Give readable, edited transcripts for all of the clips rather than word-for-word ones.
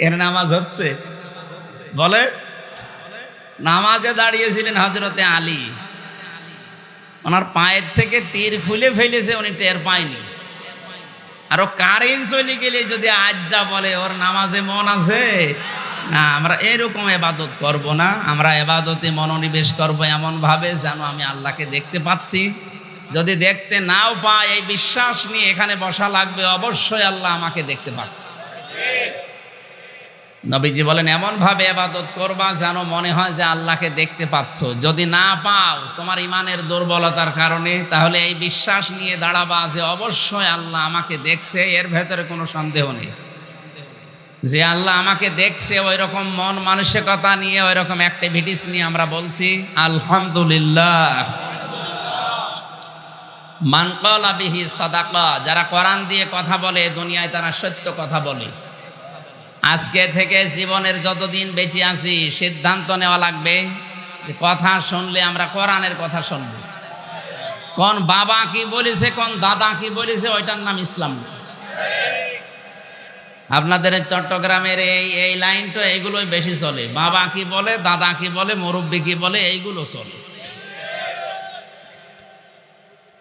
এর নামাজ হচ্ছে? বলে নামাজে দাঁড়িয়েছিলেন হযরতে আলী, ওনার পায়ের থেকে তীর খুলে ফেলেছে, উনি টের পায়নি। আর ও কারেন্ট চলে গেলে যদি আজ যা বলে ওর নামাজে মন আছে না। আমরা এরকম ইবাদত করব না, আমরা ইবাদতে মনোনিবেশ করব এমন ভাবে যেন আমি আল্লাহকে দেখতে পাচ্ছি। যদি দেখতে নাও পাই, এই বিশ্বাস নিয়ে এখানে বসা লাগবে, অবশ্যই আল্লাহ আমাকে দেখতে পাচ্ছে। নবীজি বলেন এমন ভাবে ইবাদত করবা যেন মনে হয় যে আল্লাহকে দেখতে পাচ্ছ। যদি না পাও তোমার ইমানের দুর্বলতার কারণে, তাহলে এই বিশ্বাস নিয়ে দাঁড়াবা যে অবশ্যই আল্লাহ আমাকে দেখছে, এর ভেতরে কোনো সন্দেহ নেই যে আল্লাহ আমাকে দেখছে। ওই রকম মন মানসিকতা নিয়ে, ওই রকম অ্যাক্টিভিটিস নিয়ে আমরা বলছি আলহামদুলিল্লাহ। মান ক্বালা বিহি সাদাকা, যারা কোরআন দিয়ে কথা বলে দুনিয়ায় তারা সত্য কথা বলে। আজকে থেকে জীবনের যতদিন বেঁচে আছি সিদ্ধান্ত নেওয়া লাগবে যে কথা শুনলে আমরা কোরআনের কথা শুনব। কোন বাবা কি বলেছে, কোন দাদা কি বলেছে, ওইটার নাম ইসলাম না। আপনাদের চট্টগ্রামের এই লাইনটা এইগুলোই বেশি চলে। বাবা কি বলে, দাদা কি বলে, মুরব্বী কি বলে, এইগুলো চলে।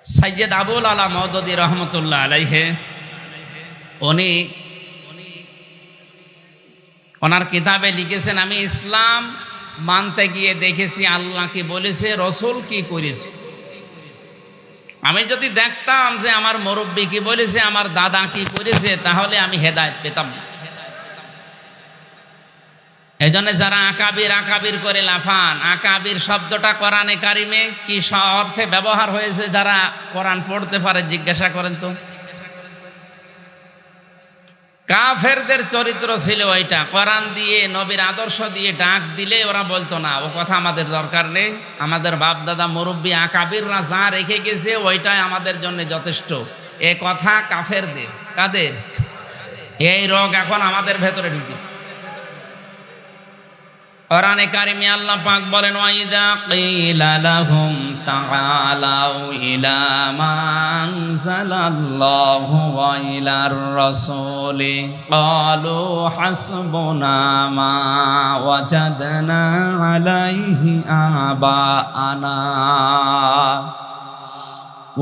সৈয়দ আবুল আলা মওদুদী রহমতুল্লাহ আলাইহি উনি ওনার কিতাবে লিখেছেন, আমি ইসলাম মানতে গিয়ে দেখেছি আল্লাহ কি বলেছে, রসুল কি করেছে। আমি যদি দেখতাম যে আমার মুরব্বী কি বলেছে, আমার দাদা কি করেছে, তাহলে আমি হেদায়েত পেতাম না। এই জন্য যারা আকাবির আকাবির করে লাফান, আকাবির শব্দটা কোরআনে কারিমে কি অর্থে ব্যবহার হয়েছে, যারা কোরআন পড়তে পারে জিজ্ঞাসা করেন তো। কাফেরদের চরিত্র ছিল ওইটা, কোরআন দিয়ে নবীর আদর্শ দিয়ে ডাক দিলে ওরা বলতো না ও কথা আমাদের দরকার নেই, আমাদের বাপ দাদা মুরব্বী আকাবিররা যা রেখে গেছে ওইটাই আমাদের জন্য যথেষ্ট। এ কথা কাফেরদের। কাদের? এই রোগ এখন আমাদের ভেতরে ঢুকেছে। কোরআনে কারিমে আল্লাহ পাক বলেন, ওয়াইদা কিলা লাহুম তাআলাউ ইলা মা আনজালাল্লাহু ওয়া ইলার রাসূলি ক্বালু হাসবুনা মা ওয়াজাদনা আলাইহি আবাআনা।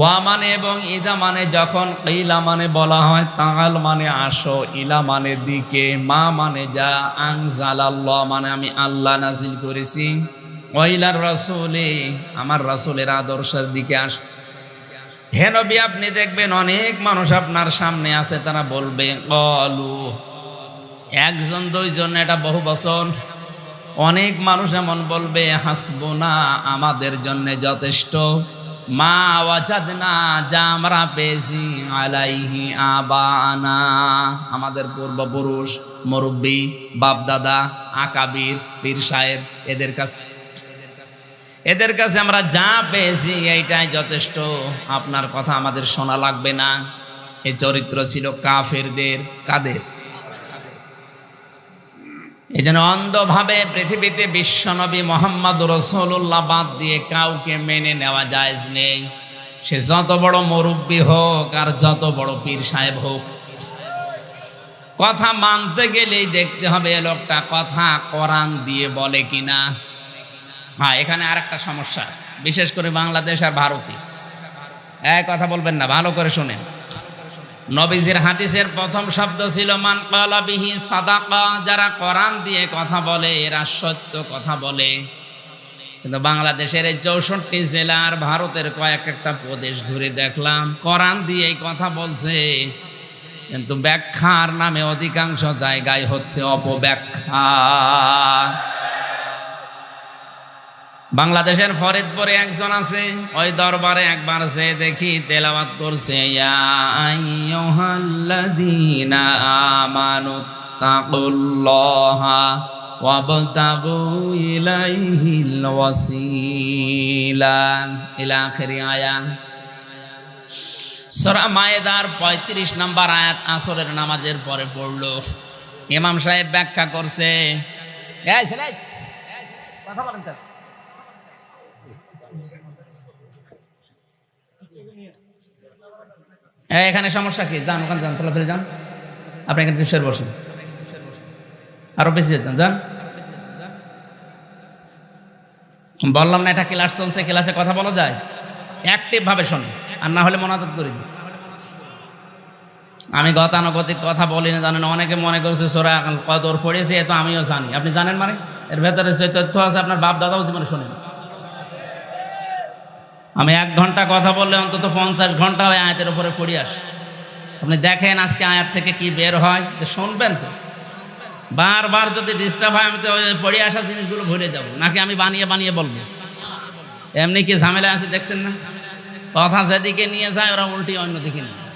ওয়া মানে এবং ইদা মানে যখন, ইলা মানে বলা হয়, তাআল মানে আসো, ইলা মানে দিকে, মা মানে যা, আনজালাল্লাহ মানে আমি আল্লাহ নাজিল করেছি, ওয়া ইলার রাসূলি আমার রাসূলের আদর্শের দিকে আস। হে নবী আপনি দেখবেন অনেক মানুষ আপনার সামনে আছে, তারা বলবে ক্বালু, একজন দুইজন, এটা বহু বচন। অনেক মানুষ এমন বলবে হাসবুনা আমাদের জন্য যথেষ্ট, মা ওয়াজাদনা যা আমরা পেয়েছি, আলাইহি আবানা আমাদের পূর্বপুরুষ, মুরব্বী, বাপ দাদা, আকাবির, পীর সাহেব, এদের কাছে আমরা যা পেয়েছি এইটাই যথেষ্ট, আপনার কথা আমাদের শোনা লাগবে না। এই চরিত্র ছিল কাফেরদের। কাদের? এই জন্য অন্ধভাবে পৃথিবীতে বিশ্বনবী মোহাম্মদ রাসূলুল্লাহ বাদ দিয়ে কাউকে মেনে নেওয়া জায়েজ নেই। সে যত বড় মুরব্বী হোক আর যত বড় পীর সাহেব হোক, কথা মানতে গেলেই দেখতে হবে এ লোকটা কথা কোরআন দিয়ে বলে কিনা। হ্যাঁ, এখানে আর একটা সমস্যা আছে, বিশেষ করে বাংলাদেশ আর ভারতে। কথা বলবেন না, ভালো করে শোনেন। নবীজির হাদিসের প্রথম শব্দ ছিল মান ক্বালা বিহি সাদাকা, যারা কোরআন দিয়ে কথা বলে এরা সত্য কথা বলে। কিন্তু বাংলাদেশের এই 64 জেলার, ভারতের কয়েকটা প্রদেশ ঘুরে দেখলাম কোরআন দিয়ে কথা বলছে, কিন্তু ব্যাখ্যার নামে অধিকাংশ জায়গায় হচ্ছে অপব্যাখ্যা। বাংলাদেশের ফরিদপুরে একজন আছে, ওই দরবারে একবার যে দেখি তেলাওয়াত করছে, ইয়া আইয়ুহাল্লাযীনা আমানু তাকুল্লাহা ওয়াবতাগু ইলাইহিল ওয়াসিলা ইলা আখিরি আয়াত। সূরা মায়েদার 35 নম্বর আয়াত আসরের নামাজের পরে পড়লো। ইমাম সাহেব ব্যাখ্যা করছে, এই ছেলে কথা বলেন তো, এখানে সমস্যা কি? যান ওখানে যান, তোলা যান, আপনি এখানে বসেন। আরো বেশি যেতাম, যান। বললাম না এটা ক্লাস চলছে, ক্লাসে কথা বলা যায়, অ্যাক্টিভ ভাবে শোনে, আর না হলে মনাদত করে দিস। আমি গতানুগতিক কথা বলি না, জানেন। অনেকে মনে করছে সূরা কদর পড়েছি, এ তো আমিও জানি। আপনি জানেন মানে এর ভেতরে যে তথ্য আছে আপনার বাপ দাদাও জীবনে শোনেন। আমি 1 ঘন্টা কথা বললে অন্তত 50 ঘন্টা ওই আয়াতের উপরে পড়ে আসি। আপনি দেখেন আজকে আয়াত থেকে কি বের হয়, শুনবেন তো। বারবার যদি ডিস্টার্ব হয় আমি তো পড়ে আসা জিনিসগুলো ভুলে যাব, নাকি আমি বানিয়ে বানিয়ে বলবো। এমনি কি ঝামেলা আছে দেখছেন না, কথা যেদিকে নিয়ে যায় ওরা উল্টি অন্যদিকে নিয়ে যায়।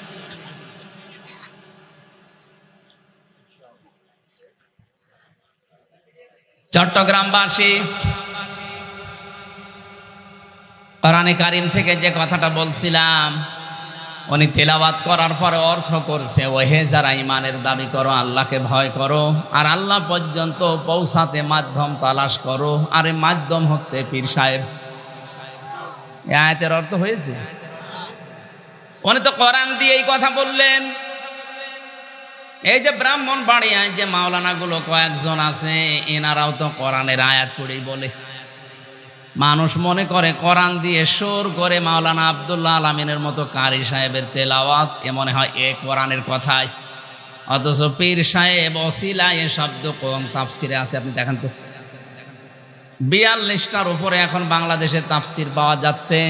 চট্টগ্রামবাসী কোরআনে কারিম থেকে যে কথাটা বলছিলাম, উনি তেলাওয়াত করার পরে অর্থ করছে, ওহে যারা ইমানের দাবি করো, আল্লাহকে ভয় করো, আর আল্লাহ পর্যন্ত পৌঁছাতে মাধ্যম তালাশ করো। আর এই মাধ্যম হচ্ছে পীর সাহেব। এই আয়াতের অর্থ হয়েছে, উনি তো কোরআন দিয়ে এই কথা বললেন। এই যে ব্রাহ্মণবাড়িয়ায় যে মাওলানাগুলো কয়েকজন আছে, এনারাও তো কোরআনের আয়াত পড়েই বলে। মানুষ মনে করে কোরআন দিয়ে সুর করে মাওলানা আব্দুল্লাহ আলামিনের মতো কারি সাহেবের তেলাওয়াত, এ মনে হয় এ কোরআনের কথাই। অথচ পীর সাহেব ওসিলা এ শব্দ কোন তাফসিরে আছে আপনি দেখেন তো। 42টার উপরে এখন বাংলাদেশে তাফসির পাওয়া যাচ্ছে।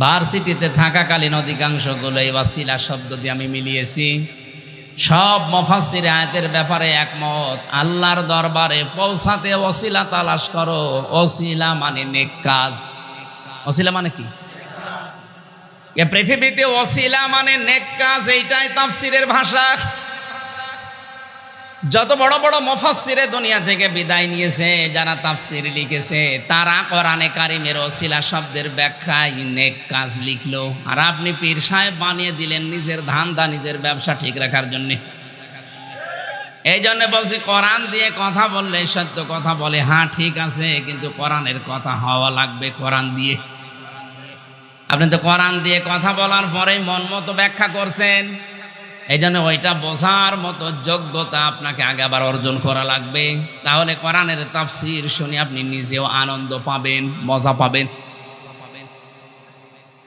ভার্সিটিতে থাকাকালীন অধিকাংশগুলো এই ওসিলা শব্দ দিয়ে আমি মিলিয়েছি। সব মুফাসসির আয়াতের ব্যাপারে একমত, আল্লাহর দরবারে পৌঁছাতে ওসিলা তালাশ করো। ওসিলা মানে নেক কাজ। ওসিলা মানে কি? এ পৃথিবীতে ওসিলা মানে নেক কাজ, এইটাই তাফসিরের ভাষা। যত বড় বড় মুফাসসিরে দুনিয়া থেকে বিদায় নিয়েছে, যারা তাফসির লিখেছে, তারা কোরআনে কারিমের ওসিলা শব্দের ব্যাখ্যায় নেক কাজ লিখলো। আর আপনি পীর সাহেব বানিয়ে দিলেন নিজের ধান্দা, নিজের ব্যবসা ঠিক রাখার জন্য। এই জন্য বলছি, কোরআন দিয়ে কথা বললে সত্য কথা বলে, হ্যাঁ ঠিক আছে, কিন্তু কোরআনের কথা হওয়া লাগবে কোরআন দিয়ে। আপনি তো কোরআন দিয়ে কথা বলার পরেই মন মতো ব্যাখ্যা করছেন। এই জন্য ওইটা বোঝার মতো যোগ্যতা আপনাকে আগে আবার অর্জন করা লাগবে। তাহলে কোরআনের তাফসীর শুনে আপনি নিজেও আনন্দ পাবেন, মজা পাবেন।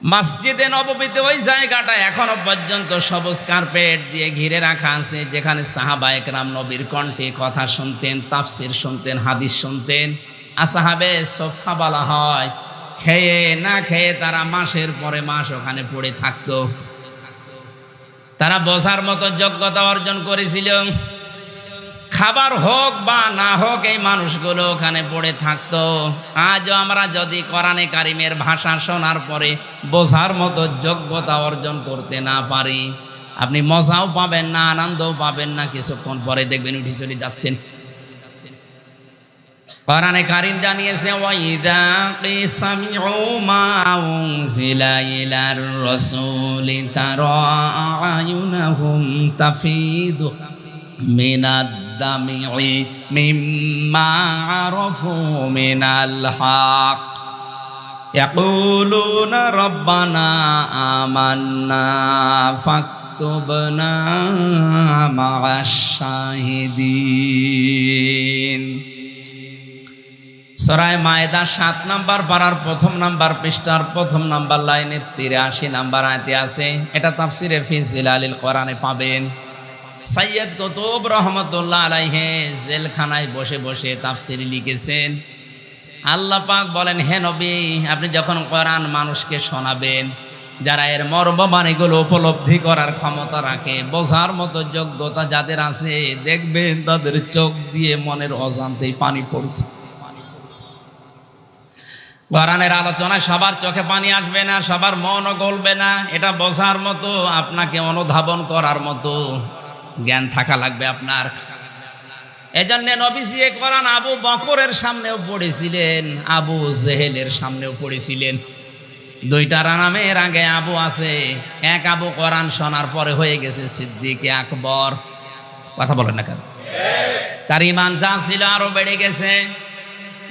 মসজিদে নববীতে ওই জায়গাটা এখনো পর্যন্ত সবুজ কার্পেট দিয়ে ঘিরে রাখা আছে, যেখানে সাহাবায়ে কেরাম নবীর কণ্ঠে কথা শুনতেন, তাফসীর শুনতেন, হাদিস শুনতেন। আসহাবে সোফা বলা হয়। খেয়ে না খেয়ে তারা মাসের পরে মাস ওখানে পড়ে থাকতো। তারা বোঝার মতো যোগ্যতা অর্জন করেছিল। খাবার হোক বা না হোক, এই মানুষগুলো ওখানে পড়ে থাকতো। আজও আমরা যদি কোরআনে কারিমের ভাষা শোনার পরে বোঝার মতো যোগ্যতা অর্জন করতে না পারি, আপনি মজাও পাবেন না, আনন্দও পাবেন না। কিছুক্ষণ পরে দেখবেন উঠে চলে যাচ্ছেন। কোরআনে কারিম জানিয়েছে, ওয়াইদা কিসামিউ মা উনজিলা ইলার রাসূলি তারা আয়ুনাহুম তাফিদু মিনাদ দামি'i মিম্মা আরাফু মিনাল হক ইয়াকুলুনা রাব্বানা আমান্না ফাকতুবনা মা'আশ শাহিদিন। সূরা মায়েদা 7 নম্বর পারার 1 নম্বর পৃষ্ঠার 1 নম্বর লাইনে 83 নম্বর আয়াতে আছে। এটা তাফসিরে ফি জিলালিল কোরআনে পাবেন। সৈয়দ কুতুব রহমতুল্লাহ আলাইহি জেলখানায় বসে বসে তাফসির লিখেছেন। আল্লাহ পাক বলেন, হে নবী, আপনি যখন কোরআন মানুষকে শোনাবেন, যারা এর মর্মবাণীগুলো উপলব্ধি করার ক্ষমতা রাখে, বোঝার মতো যোগ্যতা যাদের আছে, দেখবেন তাদের চোখ দিয়ে মনের অজান্তেই পানি পড়ছে। কোরআনের আলোচনায় সবার চোখে পানি আসবে না, সবার মনও গলবে না। এটা বোঝার মতো, আপনাকে অনুধাবন করার মতো জ্ঞান থাকা লাগবে আপনার। এজন্য নবীজি এই কোরআন আবু বকরের সামনেও পড়েছিলেন, আবু জেহেলের সামনেও পড়েছিলেন। 2টা নামের আগে আবু আছে। এক আবু কোরআন শোনার পরে হয়ে গেছে সিদ্দিক আকবর। কথা বলেন না কেন? তার ঈমান যা ছিল আরো বেড়ে গেছে।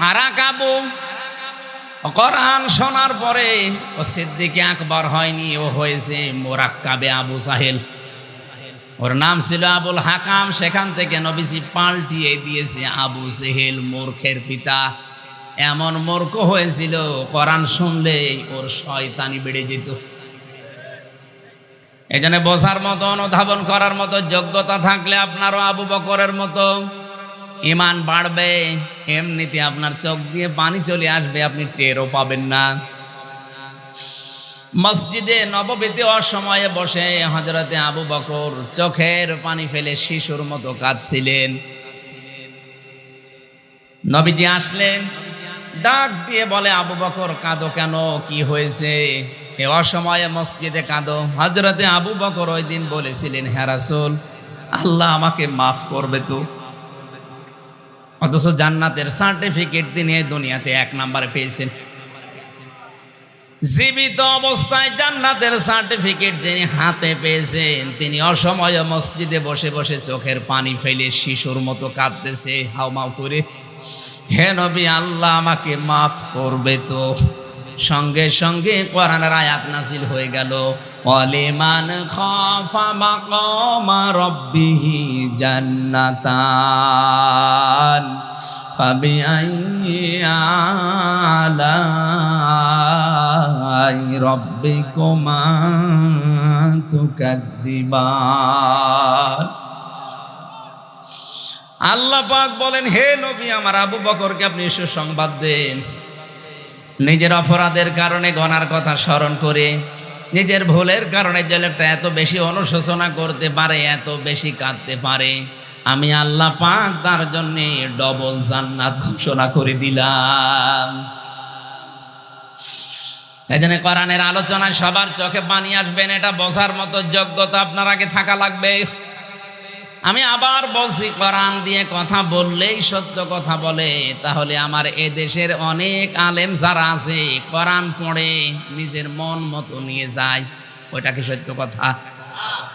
আর এক আবু কোরআন শোনার পরে ও সিদ্দিক আকবর হয়নি, ও হয়েছে মুরাক্কাবে আবু জাহেল। ওর নাম ছিল আবুল হাকাম। সেখান থেকে নবীজি পাল্টিয়ে দিয়েছে আবু জেহেল, মূর্খের পিতা। এমন মূর্খ হয়েছিল, কোরআন শুনলেই ওর শয়তানি বেড়ে যেত। এই জন্য বোঝার মতো, অনুধাবন করার মতো যোগ্যতা থাকলে আপনারও আবু বকরের মতো ঈমান বাড়বে। এমনিতে আপনার চোখ দিয়ে পানি চলে আসবে, আপনি টেরও পাবেন না। মসজিদে নববীতে অসময়ে বসে হযরতে আবু বকর চোখের পানি ফেলে শিশুর মতো কাঁদছিলেন। নবীজি আসলেন, ডাক দিয়ে বলে, আবু বকর কাঁদো কেন, কি হয়েছে? এ অসময়ে মসজিদে কাঁদো? হযরতে আবু বকর ওই দিন বলেছিলেন, হে রাসূল, আল্লাহ আমাকে মাফ করবে তো। অথচ জান্নাতের সার্টিফিকেট তিনি এই দুনিয়াতে 1 নম্বরে পেয়েছেন। জীবিত অবস্থায় জান্নাতের সার্টিফিকেট যিনি হাতে পেয়েছেন, তিনি অসময়ে মসজিদে বসে বসে চোখের পানি ফেলে শিশুর মতো কাঁদতেছে হাউমাউ করে, হে নবী, আল্লাহ আমাকে মাফ করবে তো। সঙ্গে সঙ্গে কোরআনের আয়াত নাযিল হয়ে গেল, ওয়ালিমান খাফা মাকামা রাব্বিহি জান্নাতান ফাবিআইয়ি আলাই রাব্বিকুমা তুকাদ্দিবান। আল্লাহ পাক বলেন, হে নবী, আমার আবু বকরকে আপনি সুসংবাদ দেন। নিজের অপরাধের কারণে গুনার কথা স্মরণ করে, নিজের ভুলের কারণে যে লোকটা এত বেশি অনুশোচনা করতে পারে, এত বেশি কাঁদতে পারে, আমি আল্লাহ পাক তার জন্য ডবল জান্নাত ঘোষণা করে দিলাম। এই জন্য কোরআনের আলোচনায় সবার চোখে পানি আসবেন, এটা বোঝার মতো যোগ্যতা আপনার আগে থাকা লাগবে। আমি আবার বলছি, কোরআন দিয়ে কথা বললেই সত্য কথা বলে। তাহলে আমার এ দেশের অনেক আলেম যারা আছে, কোরআন পড়ে নিজের মন মতো নিয়ে যায়, ওইটা কি সত্য কথা?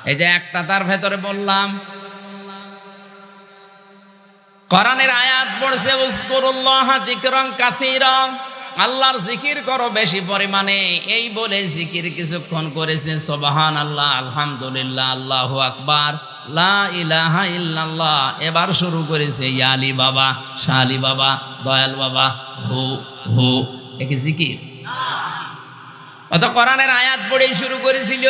এই যে একটা তার ভেতরে বললাম, কোরআনের আয়াত পড়ছে, উযকুরুল্লাহ যিকরান কাসীরা, আল্লাহর জিকির করো বেশি পরিমাণে। এই বলে জিকির কিছুক্ষণ করেছে, সুবহানাল্লাহ, আলহামদুলিল্লাহ, আল্লাহু আকবার, লা ইলাহা ইল্লাল্লাহ। এবার শুরু করেছে ইয়া আলী বাবা, শাহ আলী বাবা, দয়াল বাবা, হু হু। এ কি জিকির? অত কোরআনের আয়াত পড়েই শুরু করেছিল।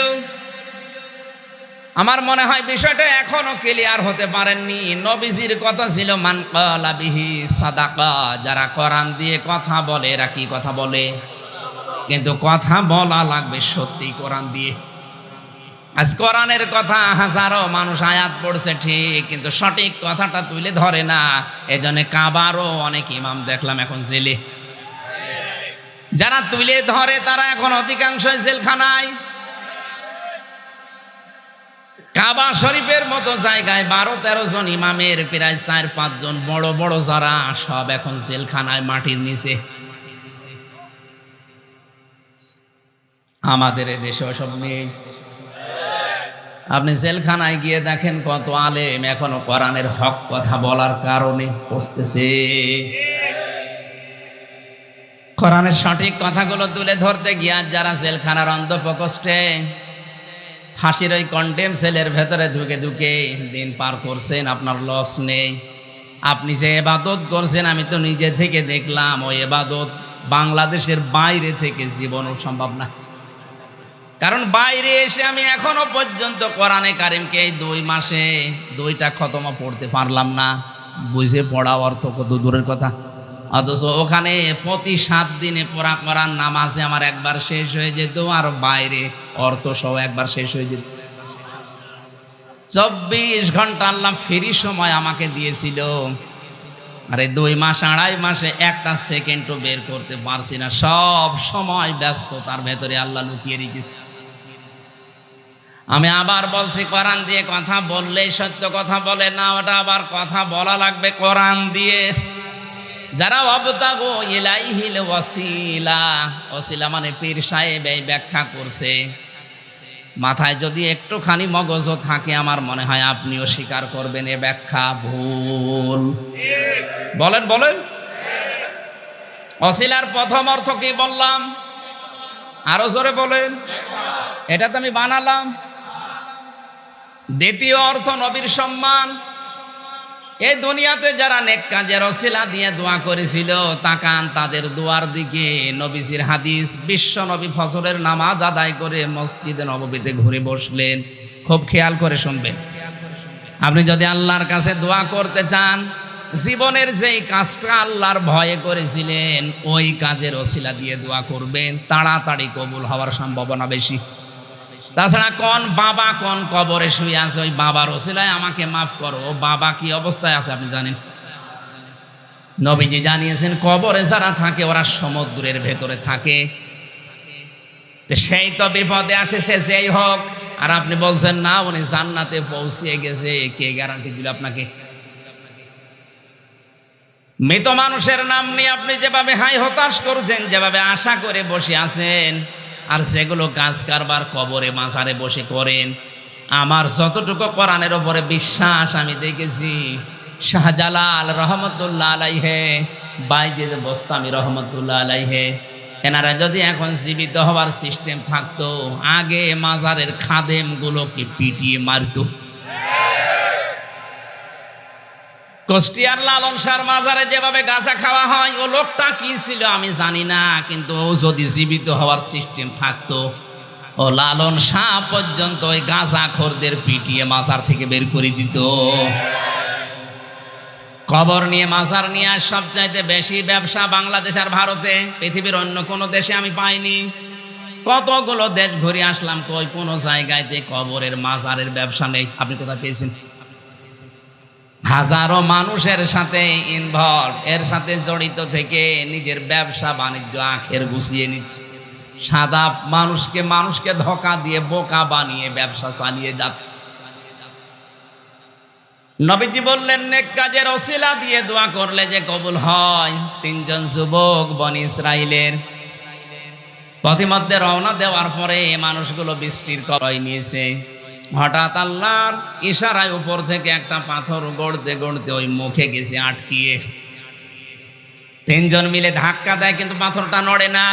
আমার মনে হয় বিষয়টা এখনো ক্লিয়ার হতে পারেননি। নবীজির কথা ছিল মান ক্বালা বিহি সাদাকা, যারা কোরআন দিয়ে কথা বলে এরা কি কথা বলে? কিন্তু কথা বলা লাগবে সত্যি কোরআন দিয়ে। আজ কোরআনের কথা হাজারো মানুষ আয়াত পড়ছে ঠিক, কিন্তু সঠিক কথাটা তুলে ধরে না। এজন্য কাবারও অনেক ইমাম দেখলাম এখন জেলে। যারা তুলে ধরে তারা এখন অধিকাংশই জেলখানায়। কাবা শরীফের মতো জায়গায় 12-13 জন ইমামের প্রায় 4-5 জন বড় বড় যারা, সব এখন জেলখানায় মাটির নিচে। আমাদের দেশে সব নেই। আপনি জেলখানায় গিয়ে দেখেন কত আলেম এখনো কোরআনের হক কথা বলার কারণে পচতেছে। কোরআনের সঠিক কথাগুলো তুলে ধরতে গিয়ে যারা জেলখানার অন্ধপ্রকোষ্ঠে ফাঁসির ওই কন্টেম সেলের ভেতরে ঢুকে ঢুকে দিন পার করছেন, আপনার লস নেই। আপনি যে ইবাদত করছেন, আমি তো নিজে থেকে দেখলাম, ওই ইবাদত বাংলাদেশের বাইরে থেকে জীবনও সম্ভব না। কারণ বাইরে এসে আমি এখনো পর্যন্ত কোরআনে কারিমকে এই 2 মাসে 2টা খতমা পড়তে পারলাম না। বুঝে পড়া অর্থ কত দূরের কথা। অথচ ওখানে প্রতি 7 দিনে পড়া কোরআন নামাজে আমার একবার শেষ হয়ে যেত, আর বাইরে অর্থ সহ একবার শেষ হয়ে যেত। 24 ঘন্টা আল্লাহ ফ্রি সময় আমাকে দিয়েছিল। আরে 2 মাস 2.5 মাসে একটা সেকেন্ডও বের করতে পারছি না। সব সময় ব্যস্ত, তার ভেতরে আল্লাহ লুকিয়ে রেখেছে। আমি আবার বলছি, কোরআন দিয়ে কথা বললেই সত্য কথা বলে না, ওটা আবার কথা বলা লাগবে কোরআন দিয়ে। যারা ওয়াবতাগু ইলাইহিল ওয়াসিলা, ওসিলা মানে পীর সাহেব এই ব্যাখ্যা করছে। মাথায় যদি একটুখানি মগজ থাকে, আমার মনে হয় আপনিও স্বীকার করবেন এ ব্যাখ্যা ভুল। বলেন বলেন। ওসিলার প্রথম অর্থ কি বললাম? আরো জোরে বলেন। এটা তো আমি বানালাম। দ্বিতীয় অর্থ নবীর সম্মান। এই দুনিয়াতে যারা নেক কাজের ওসিলা দিয়ে দোয়া করেছিল, তাকান তাদের দোয়ার দিকে। নবীজির হাদিস, বিশ্ব নবী ফজরের নামাজ আদায় করে মসজিদে নববীতে ঘুরে বসলেন। খুব খেয়াল করে শুনবেন। আপনি যদি আল্লাহর কাছে দোয়া করতে চান, জীবনের যেই কাজটা আল্লাহর ভয়ে করেছিলেন ওই কাজের ওসিলা দিয়ে দোয়া করবেন, তাড়াতাড়ি কবুল হওয়ার সম্ভাবনা বেশি। তাছাড়া কোন বাবা কোন কবরে শুয়ে আছে, ওই বাবার ওসিলায় আমাকে মাফ করো, ও বাবা কি অবস্থায় আছে আপনি জানেন? নবীজি জানিয়েছেন কবরে যারা থাকে ওরা সমুদ্রের ভেতরে থাকে। সেই তো বিপদে আসেছে যেই হোক, আর আপনি বলছেন না উনি জান্নাতে পৌঁছিয়ে গেছে। কে গ্যারান্টি দিল আপনাকে? মৃত মানুষের নাম নিয়ে আপনি যেভাবে হাই হতাশ করছেন, যেভাবে আশা করে বসে আছেন, আর যেগুলো কাজ কারবার কবরে মাজারে বসে করেন, আমার যতটুকু কোরআনের উপরে বিশ্বাস আমি দেখেছি, শাহজালাল রহমতুল্লাহ আলাইহে, বাইজিদ বোস্তামি রহমতুল্লাহ আলাইহে, এনারা যদি এখন জীবিত হওয়ার সিস্টেম থাকতো, আগে মাজারের খাদেম গুলোকে পিটিয়ে মারত। কুষ্টিয়ার লালন শাহর মাজারে যেভাবে গাঁজা খাওয়া হয়, ও লোকটা কি ছিল আমি জানি না, কিন্তু ও যদি জীবিত হওয়ার সিস্টেম থাকতো, ও লালন শাহ পর্যন্ত ওই গাঁজা খোরদের পিটিয়ে মাজার থেকে বের করে দিত। কবর নিয়ে মাজার নিয়ে সবচাইতে বেশি ব্যবসা বাংলাদেশ আর ভারতে, পৃথিবীর অন্য কোনো দেশে আমি পাইনি। কতগুলো দেশ ঘুরে আসলাম, কই কোনো জায়গাতে কবরের মাজারের ব্যবসা নেই। আপনি কোথায় পেয়েছেন? হাজারো মানুষের সাথে ইনভলভ, এর সাথে জড়িত থেকে নিজের ব্যবসা বাণিজ্য আখের গুছিয়ে নিচ্ছে। সাদা মানুষকে ধোঁকা দিয়ে বোকা বানিয়ে ব্যবসা চালিয়ে যাচ্ছে। নবীজি বললেন নেক কাজের ওসিলা দিয়ে দোয়া করলে যে কবুল হয়। তিনজন যুবক বনি ইসরাইলের পথিমধ্যে রওনা দেওয়ার পরে মানুষগুলো বৃষ্টির কবল নিয়েছে। হঠাৎ আল্লাহর ইশারায় উপর থেকে একটা পাথর গড়তে গড়তে ওই মুখে গেছে আটকিয়ে। তিনজন মিলে ধাক্কা দেয়, কিন্তু পাথরটা নড়ে না।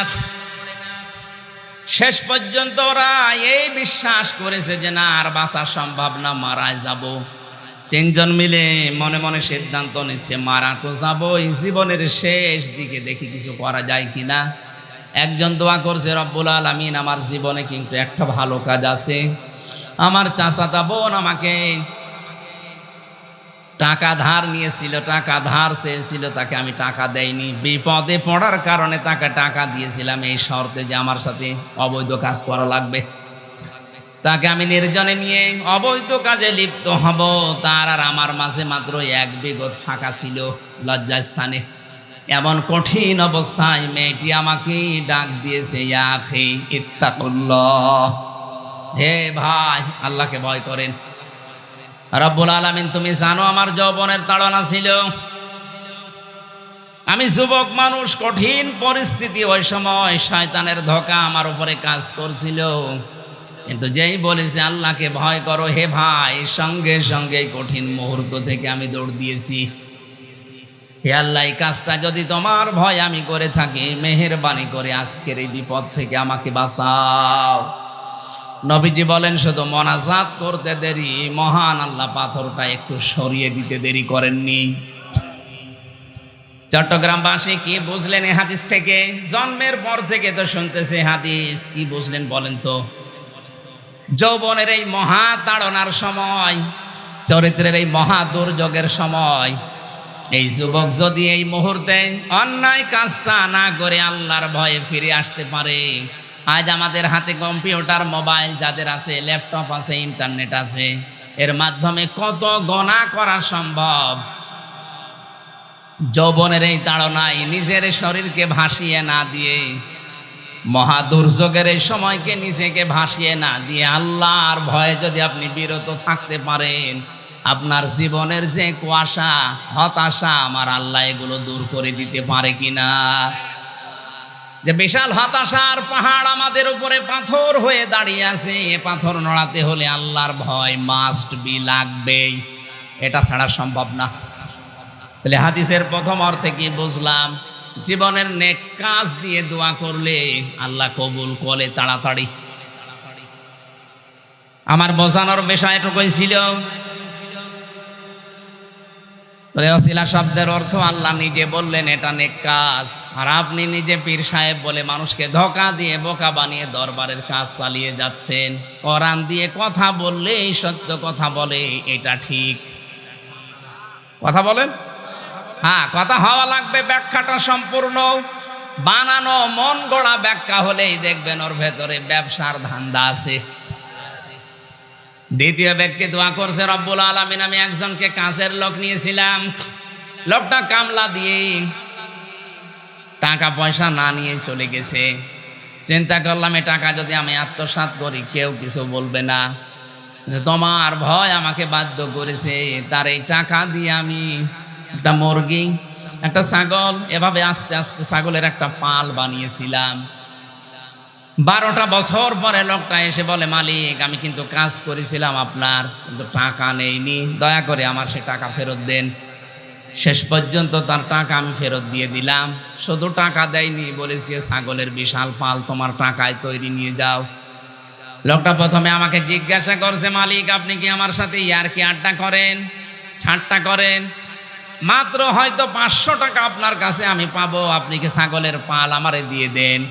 শেষ পর্যন্ত ওরা এই বিশ্বাস করেছে যে না আর বাঁচা সম্ভব না, মারা যাব। তিনজন মিলে মনে মনে সিদ্ধান্ত নিচ্ছে মারা তো যাবই, জীবনের শেষ দিকে দেখি কিছু করা যায় কিনা। একজন দোয়া করছে, রব্বুল আলামিন আমার জীবনে কিন্তু একটা ভালো কাজ আছে। আমার চাচাতো বোন আমাকে টাকা ধার নিয়েছিল, টাকা ধার চেয়েছিল, তাকে আমি টাকা দেইনি। বিপদে পড়ার কারণে তাকে টাকা দিয়েছিলাম এই শর্তে যে আমার সাথে অবৈধ কাজ করা লাগবে। তাকে আমি নির্জনে নিয়ে অবৈধ কাজে লিপ্ত হব, তার আর আমার মাঝে মাত্র 1 বিঘত ফাঁকা ছিল লজ্জাস্থানে। এমন কঠিন অবস্থায় মেয়েটি আমাকে ডাক দিয়েছে, ইয়া আখি ইত্তাকুল্লাহ, হে ভাই আল্লাহকে ভয় করেন। রব্বুল আলামিন তুমি জানো আমার যৌবনের তাড়না ছিল, আমি যুবক মানুষ, কঠিন পরিস্থিতি, ওই সময় শয়তানের ধোঁকা আমার উপরে কাজ করছিল। কিন্তু যেই বলেছে আল্লাহকে ভয় করো হে ভাই, সঙ্গে সঙ্গে কঠিন মুহূর্ত থেকে আমি দৌড় দিয়েছি। হে আল্লাহ, এই কাজটা যদি তোমার ভয় আমি করে থাকি, মেহেরবানি করে আজকের এই বিপদ থেকে আমাকে বাঁচাও। নবীজি বলেন শুধু মোনাজাত করতে দেরি, মহান আল্লাহ পাথরটা একটু সরিয়ে দিতে দেরি করেননি। চট্টগ্রামবাসী কি বুঝলেন এই হাদিস থেকে? জন্মের পর থেকে তো শুনতেছে হাদিস, কি বুঝলেন বলেন তো? যৌবনের এই মহা তাড়নার সময়, চরিত্রের এই মহা দুর্যোগের সময়, এই যুবক যদি এই মুহূর্তে অন্যায় কাজটা না করে আল্লাহর ভয়ে ফিরে আসতে পারে, আজ আমাদের হাতে কম্পিউটার, মোবাইল যাদের আছে, ল্যাপটপ আছে, ইন্টারনেট আছে, এর মাধ্যমে কত গুনাহ করা সম্ভব। যৌবনের এই তাড়নায় নিজের শরীরকে ভাসিয়ে না দিয়ে, মহা দুর্যোগের এই সময়কে নিজেকে ভাসিয়ে না দিয়ে আল্লাহর ভয়ে যদি আপনি বিরত থাকতে পারেন, আপনার জীবনের যে কুয়াশা, হতাশা, আমার আল্লাহ এগুলো দূর করে দিতে পারে কিনা। যে বিশাল হতাশার পাহাড় আমাদের উপরে পাথর হয়ে দাঁড়িয়ে আছে, এ পাথর নড়াতে হলে আল্লাহর ভয় মাস্ট বি, লাগবেই, এটা ছাড়া সম্ভব না। তাহলে হাদিসের প্রথম অর্থে কি বুঝলাম? জীবনের নেক কাজ দিয়ে দোয়া করলে আল্লাহ কবুল করে তাড়াতাড়ি। আমার বোঝানোর বিষয় এটুকুই ছিল। ওসিলা শব্দের অর্থ আল্লাহ নিজে বললেন এটা নেক কাজ, আর আপনি নিজে পীর সাহেব বলে মানুষকে ধোঁকা দিয়ে বোকা বানিয়ে দরবারের কাজ চালিয়ে যাচ্ছেন। কোরআন দিয়ে কথা বললেই সত্য কথা বলে, এটা ঠিক কথা বলেন? হ্যাঁ, কথা হওয়া লাগবে, ব্যাখ্যাটা সম্পূর্ণ। বানানো মন গড়া ব্যাখ্যা হলেই দেখবেন ওর ভেতরে ব্যবসার ধান্দা আছে। দ্বিতীয় ব্যক্তি দোয়া করছে, রব্বুল আলামিন আমি একজনকে কাজের লোক নিয়েছিলাম, লোকটা কামলা দিয়ে টাকা পয়সা না নিয়ে চলে গেছে। চিন্তা করলাম এ টাকা যদি আমি আত্মসাৎ করি কেউ কিছু বলবে না, তোমার ভয় আমাকে বাধ্য করেছে। তার এই টাকা দিয়ে আমি একটা মুরগি, একটা ছাগল, এভাবে আস্তে আস্তে ছাগলের একটা পাল বানিয়েছিলাম। 12টা বছর পরে লোকটা এসে বলে, মালিক আমি কিন্তু কাজ করেছিলাম আপনার, কিন্তু টাকা নেইনি, দয়া করে আমার সে টাকা ফেরত দেন। শেষ পর্যন্ত তার টাকা আমি ফেরত দিয়ে দিলাম। শুধু টাকা দেয়নি, বলেছি ছাগলের বিশাল পাল তোমার টাকায় তৈরি নিয়ে যাও। লোকটা প্রথমে আমাকে জিজ্ঞাসা করছে, মালিক আপনি কি আমার সাথে ইয়ারকি আড্ডা করেন, ঠাট্টা করেন? মাত্র হয়তো 500 টাকা আপনার কাছে আমি পাবো, আপনি কি ছাগলের পাল আমারে দিয়ে দেন?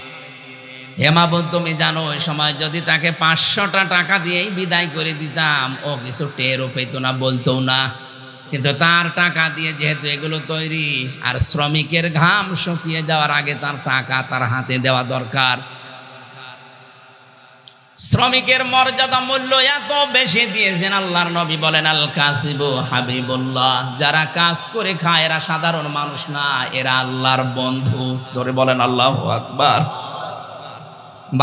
হেমাবুদ তুমি জানো ওই সময় যদি তাকে 500টা টাকা দিয়েই বিদায় করে দিতাম, ও কিছু টেরও পেত না, বলতো না। কিন্তু তার টাকা দিয়ে যেহেতু এগুলো তৈরি, আর শ্রমিকের ঘাম শুকিয়ে যাওয়ার আগে তার টাকা তার হাতে দেওয়া দরকার। শ্রমিকের মর্যাদা মূল্য এত বেশি দিয়েছেন আল্লাহর নবী বলেন, আল কাসিবু হাবিবুল্লাহ, যারা কাজ করে খায় এরা সাধারণ মানুষ না, এরা আল্লাহর বন্ধু। জোরে বলেন আল্লাহু আকবার।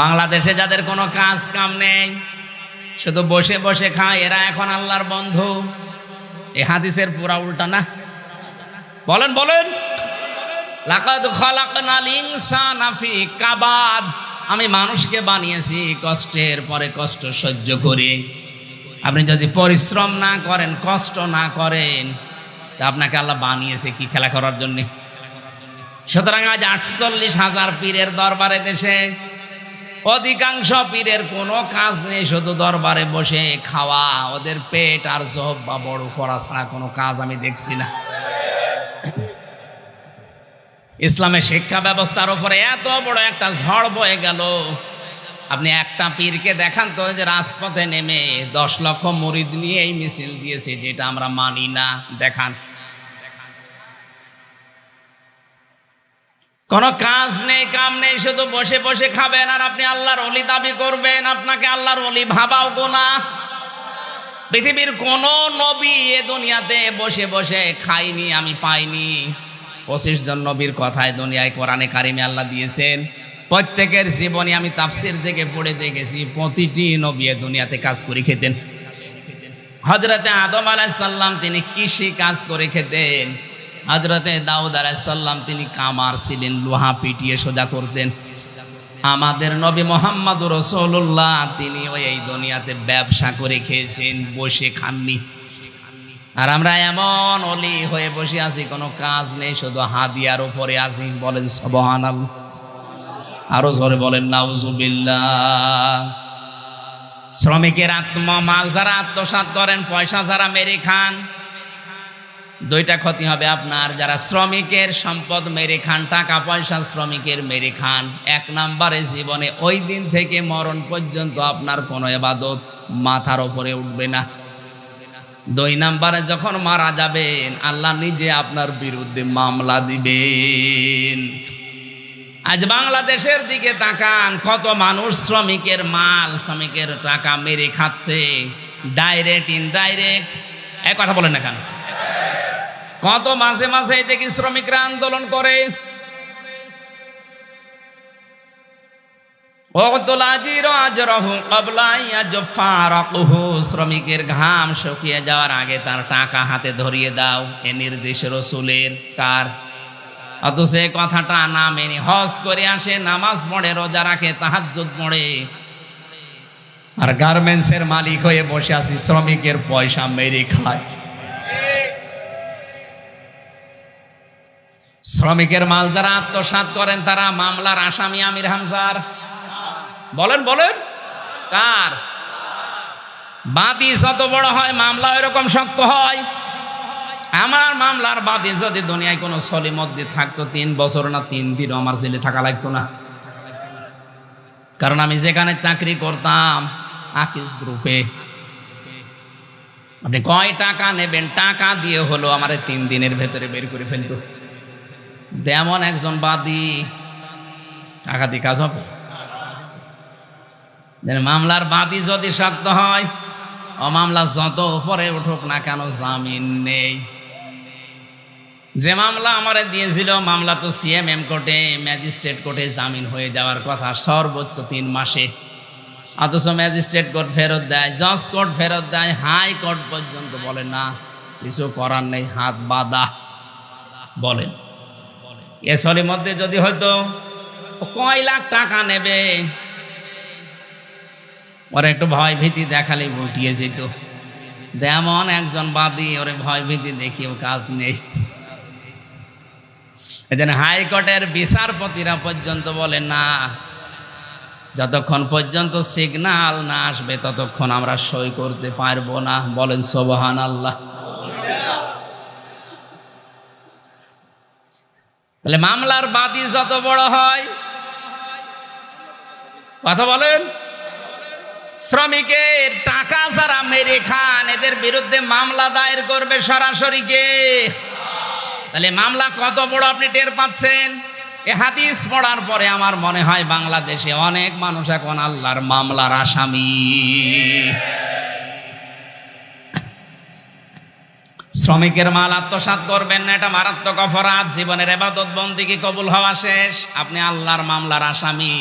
বাংলাদেশে যাদের কোনো কাজ কাম নেই, শুধু বসে বসে খায়, এরা এখন আল্লাহর বন্ধু। এ হাদিসের পুরা উল্টা না? বলেন বলেন। লাকাদ খালাকনাল ইনসানা ফি কাবাদ, আমি মানুষকে বানিয়েছি কষ্টের পরে কষ্ট সহ্য করে। আপনি যদি পরিশ্রম না করেন, কষ্ট না করেন, তা আপনাকে আল্লাহ বানিয়েছে কি খেলা করার জন্যে? সুতরাং আজ 48,000 পীরের দরবারে দেশে অধিকাংশ পীরের কোনো কাজ নেই, শুধু দরবারে বসে খাওয়া, ওদের পেট আর জব বা বড় করা ছাড়া কোনো কাজ আমি দেখছি না। ইসলামের শিক্ষা ব্যবস্থার উপরে এত বড় একটা ঝড় বয়ে গেল। আপনি একটা পীরকে দেখান তো যে রাজপথে নেমে 10 লক্ষ মুরিদ নিয়ে এই মিছিল দিয়েছে, যেটা আমরা মানি না, দেখান। কোনো কাজ নেই, কাম নেই, শুধু বসে বসে খাবেন আর আপনি আল্লাহর ওলি দাবি করবেন। আপনাকে আল্লাহর ওলি ভাবাও গুনাহ। পৃথিবীর কোন নবী এ দুনিয়াতে বসে বসে খাইনি, আমি পাইনি। 25 জন নবীর কথায় দুনিয়ায় কোরআনে কারিমে আল্লাহ দিয়েছেন। প্রত্যেকের জীবনে আমি তাফসীর থেকে পড়ে দেখেছি, প্রতিটি নবী এ দুনিয়াতে কাজ করে খেতেন। হযরতে আদম আলাইহিস সালাম তিনি কৃষি কাজ করে খেতেন। হযরতে দাউদ আলাইহিস সালাম তিনি কামার ছিলেন, লোহা পিটিয়ে সোজা করতেন। আমাদের নবী মুহাম্মদুর রাসূলুল্লাহ তিনি এই দুনিয়াতে ব্যবসা করে খেয়েছেন, বসে খাননি। আর আমরা এমন ওলি হয়ে বসে আছি, কোনো কাজ নেই, শুধু হাদিয়ার উপরে আছি। বলেন সুবহানাল্লাহ, আরো জোরে বলেন নাউজুবিল্লাহ। শ্রমিকের মাল যারা আত্মসাৎ করেন, পয়সা যারা মেরে খান, দুইটা ক্ষতি হবে আপনার। যারা শ্রমিকের সম্পদ মেরে খান, টাকা পয়সা শ্রমিকের মেরে খান, 1 নম্বরে জীবনে ওই দিন থেকে মরণ পর্যন্ত আপনার কোনো ইবাদত মাথার উপরে উঠবে না। 2 নম্বরে যখন মারা যাবেন, আল্লাহ নিজে আপনার বিরুদ্ধে মামলা দিবেন। আজ বাংলাদেশের দিকে তাকান, কত মানুষ শ্রমিকের মাল, শ্রমিকের টাকা মেরে খাচ্ছে, ডাইরেক্ট ইনডাইরেক্ট। এক কথা বলেন না কেন? কত মাঝে মাঝে দেখি শ্রমিকরা আন্দোলন করে, শ্রমিকের ঘাম শুকিয়ে যাওয়ার আগে তার টাকা হাতে ধরিয়ে দাও, এ নির্দেশ রাসূলের। কার? অথচ এই কথাটা না মেনে হজ করে আসে, নামাজ পড়ে, রোজা রাখে, তাহাজ্জুদ পড়ে, আর গার্মেন্টসের মালিক হয়ে বসে আছি, শ্রমিকের পয়সা মেরে খায়। শ্রমিকের মাল যারা আত্মসাৎ করেন তারা মামলার আসামি আমির হামজার। বলেন বলেন কার? বাদী যত বড় হয় মামলা এরকম শক্ত হয়। আমার মামলার বাদী যদি দুনিয়ায় কোনো সলিমদ্দি থাকতো 3 বছর না 3 দিনও আমার জেলে থাকা লাগতো না। কারণ আমি যেখানে চাকরি করতাম আকিস গ্রুপে, আপনি কয় টাকা নেবেন, টাকা দিয়ে হলো আমার 3 দিনের ভেতরে বের করে ফেলতো। তেমন একজন বাদী, টাকা দিয়ে কাজ হবে? মামলার বাদী যদি শক্ত হয়, ও মামলা যত উপরে উঠুক না কেন জামিন নেই। যে মামলা আমারে দিয়েছিল, মামলা তো সিএমএম কোর্টে, ম্যাজিস্ট্রেট কোর্টে জামিন হয়ে যাওয়ার কথা সর্বোচ্চ 3 মাসে, অথচ ম্যাজিস্ট্রেট কোর্ট ফেরত দেয়, জজ কোর্ট ফেরত দেয়, হাই কোর্ট পর্যন্ত বলে না কিছু করার নেই, হাত বাঁধা। বলেন এ সলির মধ্যে যদি হয়তো কয় লাখ টাকা নেবে, ওরা একটু ভয় ভীতি দেখালেই উঠিয়ে যেত। তেমন একজন বাদী, ওরে ভয় ভীতি দেখিয়েও কাজ নেই। এজন্য হাইকোর্টের বিচারপতিরা পর্যন্ত বলে না, যতক্ষণ পর্যন্ত সিগন্যাল না আসবে ততক্ষণ আমরা সই করতে পারবো না। বলেন সুবহানাল্লাহ। তাহলে মামলার বাদী যত বড় হয়, কথা বলেন, শ্রমিকের টাকা যারা মেরে খান এদের বিরুদ্ধে মামলা দায়ের করবে সরাসরি কে? তাহলে মামলা কত বড় আপনি টের পাচ্ছেন। এ হাদিস পড়ার পরে আমার মনে হয় বাংলাদেশে অনেক মানুষ এখন আল্লাহর মামলার আসামি। শ্রমিকের মাল আত্মসাৎ করবেন না, এটা মারাত্মক অপরাধ। জীবনের ইবাদত বন্দেগী কবুল হওয়া শেষ, আপনি আল্লাহর মামলার আসামি।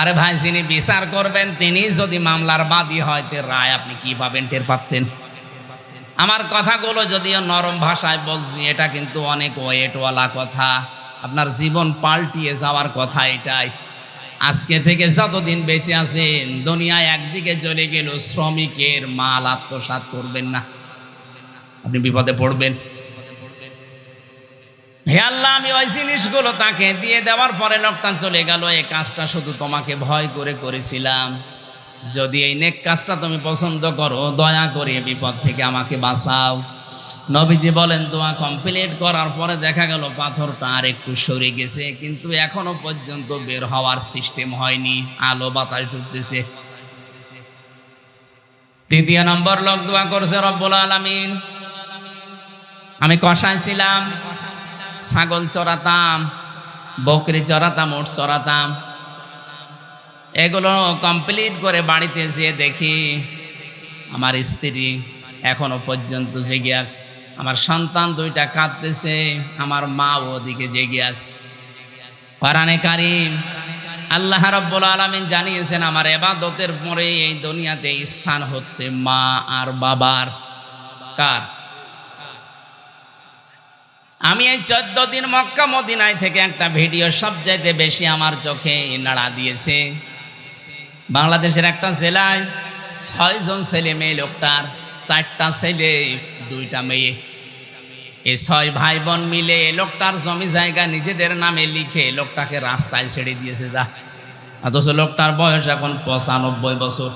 আরে ভাই, যিনি বিচার করবেন তিনি যদি মামলার বাদী হয়, তে রায় আপনি কি পাবেন টের পাচ্ছেন? আমার কথাগুলো যদিও নরম ভাষায় বলছি, এটা কিন্তু অনেক ওয়েটওয়ালা কথা, আপনার জীবন পাল্টিয়ে যাওয়ার কথা এটাই। আজকে থেকে যতদিন বেঁচে আছেন, দুনিয়ায় একদিকে চলে গেল, শ্রমিকের মাল আত্মসাৎ করবেন না, আপনি বিপদে পড়বেন। হে আল্লাহ, আমি ওই জিনিসগুলো তাকে দিয়ে দেওয়ার পরে লোকটা চলে গেল, এই কাজটা শুধু তোমাকে ভয় করে করেছিলাম, যদি এই নেক কাজটা তুমি পছন্দ করো, দয়া করে বিপদ থেকে আমাকে বাঁচাও। নবীজি বলেন, দোয়া কমপ্লিট করার পরে দেখা গেল পাথরটা আর একটু সরে গেছে, কিন্তু এখনো পর্যন্ত বের হওয়ার সিস্টেম হয়নি, আলো বাতাস ঢুকতেছে। 3 নম্বর লোক দোয়া করছে, রব্বুল আলামিন, আমি কসাই ছিলাম, ছাগল চড়াতাম, বকরি চড়াতাম, উট চড়াতাম, এগুলো কমপ্লিট করে বাড়িতে যেয়ে দেখি আমার স্ত্রী এখনো পর্যন্ত জেগে আছে, আমার সন্তান 2টা কাঁদতেছে, আমার মা ওদিকে জেগে আছে। কোরআনে কারীম আল্লাহ রাব্বুল আলামিন জানিয়েছেন, আমার ইবাদতের পরে এই দুনিয়াতে স্থান হচ্ছে মা আর বাবার। কার? আমি এই 14 দিন মক্কা মদিনায় থেকে একটা ভিডিও সবচাইতে বেশি আমার চোখে নাড়া দিয়েছে। বাংলাদেশের একটা জেলায় 6 জন ছেলে মেয়ে, লোকটার 4টা ছেলে 2টা মেয়ে, এই 6 ভাই বোন মিলে লোকটার জমি জায়গা নিজেদের নামে লিখে লোকটাকে রাস্তায় ছেড়ে দিয়েছে। যা, অথচ লোকটার বয়স এখন 95 বছর।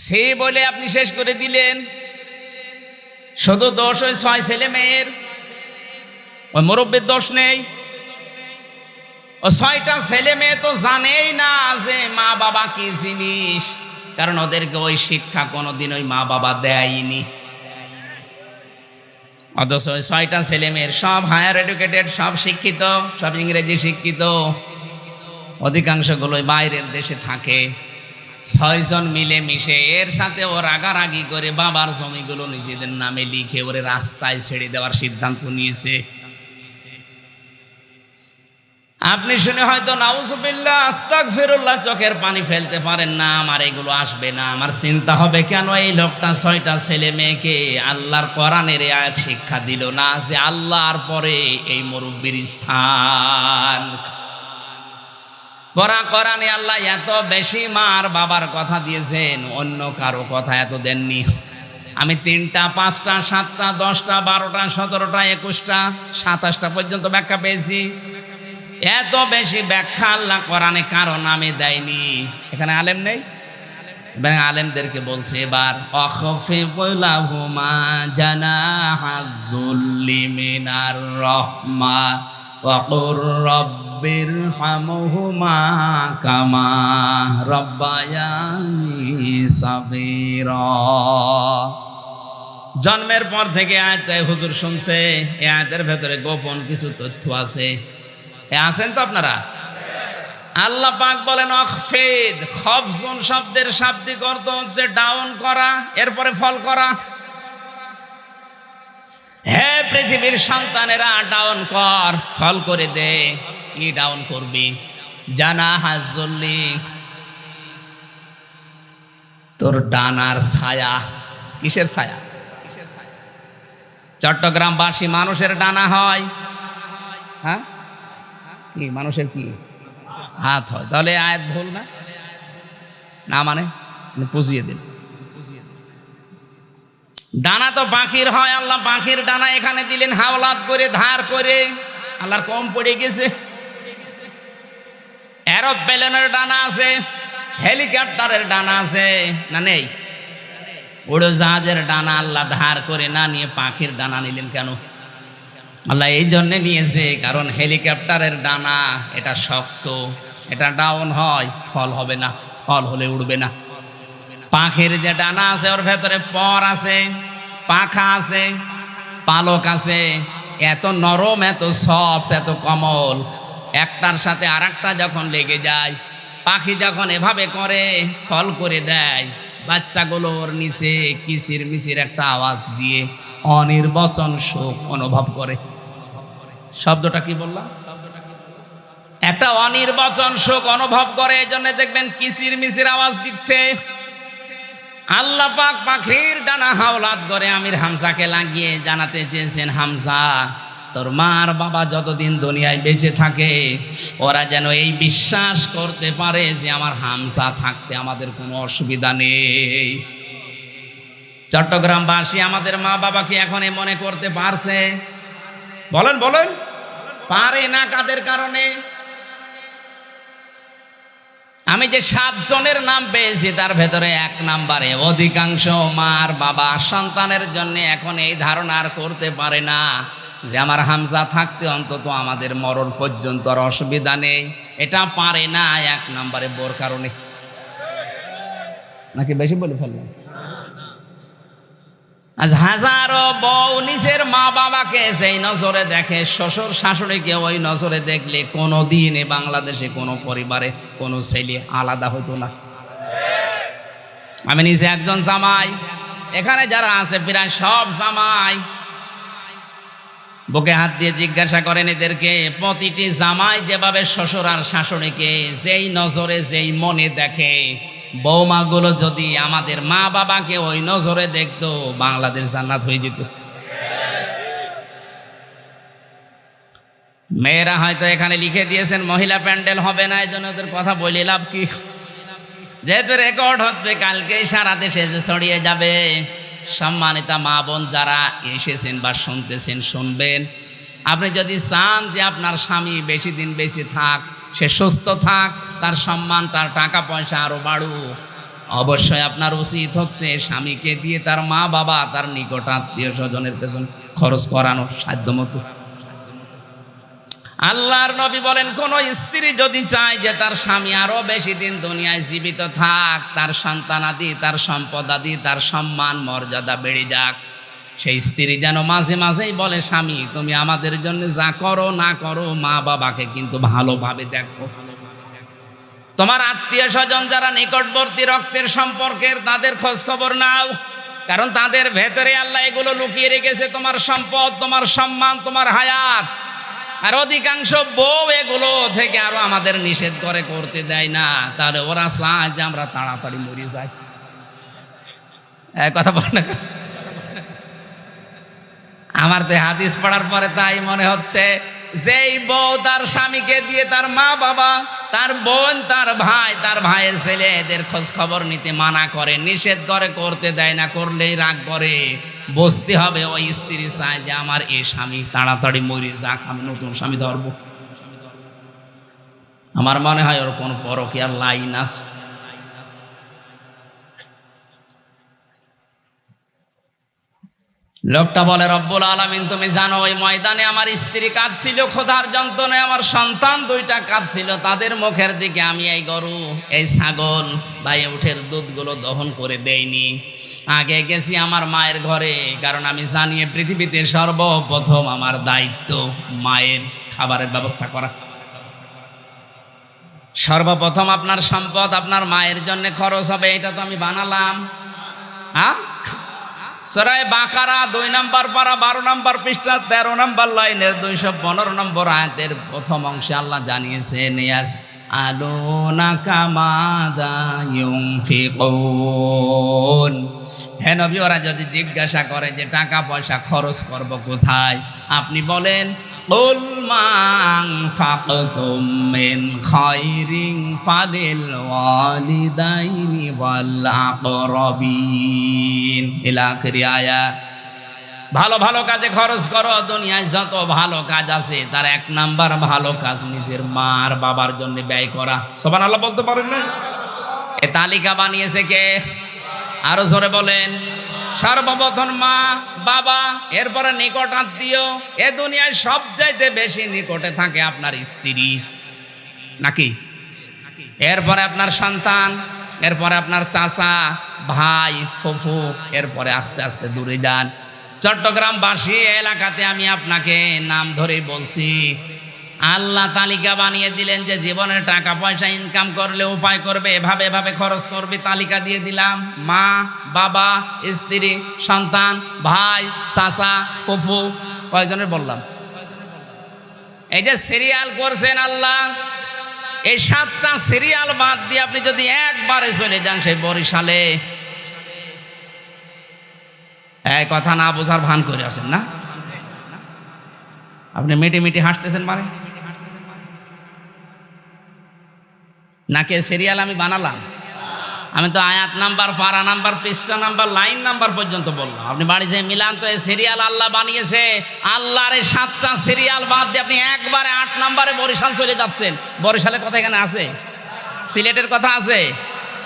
সে বলে আপনি শেষ করে দিলেন। শুধু দোষ ওই 6 ছেলে মেয়ের, ওই মুরব্বীর দোষ নেই। ও 6টা ছেলে মেয়ে তো জানেই না যে মা বাবা কি জিনিস, কারণ ওদেরকে ওই শিক্ষা কোনোদিন ওই মা বাবা দেয়নি। অথচ ওই 6টা ছেলে মেয়ের সব হায়ার এডুকেটেড, সব শিক্ষিত, সব ইংরেজি শিক্ষিত, অধিকাংশগুলোই বাইরের দেশে থাকে। 6 জন মিলে মিশে এর সাথে ও রাগারাগি করে বাবার জমিগুলো নিজেদের নামে লিখে ওরে রাস্তায় ছেড়ে দেওয়ার সিদ্ধান্ত নিয়েছে। আপনি শুনে হয়তো নাউজুবিল্লাহ, আস্তাগফিরুল্লাহ চোখের পানি ফেলতে পারেন না, আমার এগুলো আসবে না। আমার চিন্তা হবে, কেন এই লোকটা 6টা ছেলে মেয়েকে আল্লাহর কোরআনের আয়াত শিক্ষা দিল না যে আল্লাহর পরে এই মুরব্বির স্থান। পরা কোরআনে আল্লাহ এত বেশি মার বাবার কথা দিয়েছেন, অন্য কারো কথা এত দেননি। আমি 3টা, 5টা, 7টা, 10টা, 12টা, 17টা, 21টা, 27টা পর্যন্ত ব্যাখ্যা পেয়েছি। এত বেশি ব্যাখ্যা আল্লাহ কোরআনে কারো নামে দেয়নি। এখানে আলেম নেই, এবং আলেমদেরকে বলছে এবার অখফিদ লাহুমা জানাহাযুল্লি মিনার রাহমা ওয়া কুর রাব্বিরহামহুমা কামা রাব্বায়ানি সাগীরা। জন্মের পর থেকে আয়াতটাই হুজুর শুনছে। এই আয়াতের ভেতরে গোপন কিছু তথ্য আছে। আছেন তো আপনারা? আল্লাহ পাক বলেন অখফিদ, খফজুন শব্দের শাব্দিক অর্থ হচ্ছে ডাউন করা, এরপরে ফল করা। হে পৃথিবীর সন্তানেরা, ডাউন কর, ফল করে দে। কি ডাউন করবি? জানাহাযুল্লি, তোর ডানার ছায়া। কিসের ছায়া? চট্টগ্রামবাসী মানুষের ডানা হয়? হ্যাঁ, কি মানুষের কি হাত হয়? তাহলে আয়াত ভুল না? না মানে পুজিয়ে দিন। ডানা তো পাখির হয়, আল্লাহ পাখির ডানা এখানে দিলেন হাওলাত করে, ধার করে। আল্লাহর কম পড়ে গেছে? এরোপ্লেনের ডানা আছে, হেলিকপ্টারের ডানা আছে না নেই? উড়োজাহাজের ডানা আল্লাহ ধার করে না নিয়ে পাখির ডানা নিলেন কেন? আল্লাহ এই জন্য নিয়েছে, কারণ হেলিকপ্টারের ডানা এটা শক্ত, এটা ডাউন হয়, ফল হবে না, ফল হলে উড়বে না। পাখির যে ডানা আছে ওর ভেতরে পর আছে, পাখা আছে, পালক আছে, এত নরম, এত সফট, এত কোমল। একটার সাথে আরেকটা যখন লেগে যায়, পাখি যখন এভাবে করে ফল করে দেয়, বাচ্চাগুলো ওর নিচে কিচির মিচির একটা আওয়াজ দিয়ে অনির্বচন সুখ অনুভব করে। শব্দটা কি বললাম? একটা অনির্বচন সুখ অনুভব করে। এই জন্য দেখবেন কিচির মিচির আওয়াজ দিচ্ছে। আল্লাহ পাক পাখির ডানা হাওলাত করে আমির হামজাকে লাগিয়ে জানাতে চেয়েছেন, হামজা তোর মার বাবা যতদিন দুনিয়ায় বেঁচে থাকে ওরা যেন এই বিশ্বাস করতে পারে যে আমার হামজা থাকতে আমাদের কোনো অসুবিধা নেই। চট্টগ্রামবাসী আমাদের মা বাবাকে এখন মনে করতে পারছে? বলেন বলেন, পারে না। কাদের কারণে? আমি যে 7 জনের নাম পেয়েছি তার ভেতরে 1 নম্বরে অধিকাংশ মার বাবা সন্তানের জন্য এখন এই ধারণা আর করতে পারে না যে আমার হামজা থাকতে অন্তত আমাদের মরণ পর্যন্ত আর অসুবিধা নেই। এটা পারে না 1 নম্বরে বোর কারণে। নাকি বেশি বলে ফেললাম? আজ হাজারো বউ নিজের মা বাবাকে যেই নজরে দেখে, শ্বশুর শাশুড়িকে ওই নজরে দেখলে কোনোদিন বাংলাদেশে কোনো পরিবারে কোনো ছেলে আলাদা হতো না। আমি নিজে একজন জামাই, এখানে যারা আছে প্রায় সব জামাই। বুকে হাত দিয়ে জিজ্ঞাসা করেন এদেরকে, প্রতিটি জামাই যেভাবে শ্বশুর আর শাশুড়িকে যেই নজরে যেই মনে দেখে, বৌমাগুলো যদি আমাদের মা বাবাকে ওই নজরে দেখতো, বাংলাদেশ জান্নাত হয়ে যেত। মেয়েরা হয়তো এখানে লিখে দিয়েছেন মহিলা প্যান্ডেল হবে না, এই জন্য ওদের কথা বলে লাভ কি? যেহেতু রেকর্ড হচ্ছে, কালকেই সারা দেশে যে ছড়িয়ে যাবে। সম্মানিতা মা বোন যারা এসেছেন বা শুনতেছেন, শুনবেন, আপনি যদি চান যে আপনার স্বামী বেশি দিন বেঁচে থাক, সে সুস্থ থাক, তার সম্মান, তার টাকা পয়সা আরো বাড়ুক, অবশ্যই আপনার উচিত হচ্ছে স্বামীকে দিয়ে তার মা বাবা, তার নিকট আত্মীয় স্বজনের পেছন খরচ করানো সাধ্যমতো। আল্লাহর নবী বলেন, কোন স্ত্রী যদি চায় যে তার স্বামী আরো বেশি দিন দুনিয়ায় জীবিত থাক, তার সন্তানাদি, তার সম্পদাদি, তার সম্মান মর্যাদা বেড়ে যাক, সেই স্ত্রী যেন মাঝে মাঝেই বলে, স্বামী তুমি আমাদের জন্য যা করো না করো, মা বাবাকে কিন্তু ভালোভাবে দেখো। তোমার আত্মীয় স্বজন যারা নিকটবর্তী রক্তের সম্পর্কের, তাদের খোঁজ খবর নাও, কারণ তাদের ভেতরে আল্লাহ এগুলো লুকিয়ে রেখেছে, তোমার সম্পদ, তোমার সম্মান, তোমার হায়াত। আর অধিকাংশ বউ এগুলো থেকে আরো আমাদের নিষেধ করে, করতে দেয় না। তাহলে ওরা চায় যে আমরা তাড়াতাড়ি মরে যাই। কথা বল না? আমার তো হাদিস পড়ার পরে তাই মনে হচ্ছে, যেই বউ তার স্বামীকে দিয়ে তার মা বাবা, তার বোন, তার ভাই, তার ভাইয়ের ছেলে এদের খোঁজ খবর নিতে মানা করে, নিষেধ করে, করতে দেয় না, করলেই রাগ করে, বুঝতে হবে ওই স্ত্রী চায় যে আমার এই স্বামী তাড়াতাড়ি মরে যাক, আমি নতুন স্বামী ধরবো। আমার মনে হয় ওর কোন পরকীয়ার লাইন আছে। লোকটা বলে, রব্বুল আলামিন তুমি জানো ওই ময়দানে আমার স্ত্রী কাঁদছিল ক্ষুধার যন্ত্রণায়, আমার সন্তান দুইটা কাঁদছিল, তাদের মুখের দিকে আমি এই গরু এই ছাগল বা এই উটের দুধগুলো দহন করে দেইনি। আগে গেছি আমার মায়ের ঘরে, কারণ আমি জানি পৃথিবীতে সর্বপ্রথম আমার দায়িত্ব মায়ের খাবারের ব্যবস্থা করা। সর্বপ্রথম আপনার সম্পদ আপনার মায়ের জন্য খরচ হবে, এটা তো আমি বানালাম। হ্যাঁ, সূরা বাকারা ২ নম্বর পারা ১২ নম্বর পৃষ্ঠা ১৩ নম্বর লাইনের ২১৫ নম্বর আয়াতের প্রথম অংশে আল্লাহ জানিয়েছেন, ইয়াসআলুনাকা মাযা ইউনফিকুন। হে নবী, ওরা যদি জিজ্ঞাসা করে যে টাকা পয়সা খরচ করব কোথায়, আপনি বলেন কুল মা আনফাকতুম মিন খায়রিন ফালিল ওয়ালিদাইনি ওয়াল আকরাবিন ইলা আখির আয়াত। ভালো ভালো কাজে খরচ করো। দুনিয়ায় যত ভালো কাজ আছে তার ১ নাম্বার ভালো কাজ নিজের মা আর বাবার জন্য ব্যয় করা। সুবহানাল্লাহ বলতে পারেন না? এই তালিকা বানিয়েছে কে? আরো জোরে বলেন। সর্বপ্রথম মা বাবা, এরপরে নিকট আত্মীয়। এ দুনিয়ায় সবচাইতে বেশি নিকটে থাকে আপনার স্ত্রী, নাকি? এরপরে আপনার সন্তান, এরপরে আপনার চাচা, ভাই, ফুফু, এরপরে আস্তে আস্তে দূরে যান। চট্টগ্রামবাসী এলাকাতে আমি আপনাকে নাম ধরে বলছি, আল্লাহ তালিকা বানিয়ে দিলেন যে জীবনের টাকা পয়সা ইনকাম করলে উপায় করবে, এভাবে এভাবে খরচ করবে, তালিকা দিয়ে দিলাম। মা বাবা, স্ত্রী, সন্তান, ভাই, চাচা, ফুফু, কয়জনের বললাম? এই যে সিরিয়াল করছেন আল্লাহ, এই 7টা সিরিয়াল বাদ দিয়ে আপনি যদি একবারে চলে যান সেই বরিশালে, এই কথা না বোঝার ভান করে আছেন না? আপনি মিটি মিটি হাসতেছেন মানে নাকি সিরিয়াল আমি বানালাম? আমি তো আয়াত নাম্বার, পারা নাম্বার, পৃষ্ঠা নাম্বার, লাইন নাম্বার পর্যন্ত বললাম। আপনি বাড়ি যেয়ে মিলান তো, এই সিরিয়াল আল্লাহ বানিয়েছে। আল্লাহর এই 7টা সিরিয়াল বাদ দিয়ে আপনি একবারে 8 নাম্বারে বরিশাল চলে যাচ্ছেন। বরিশালের কথা এখানে আছে, সিলেটের কথা আছে,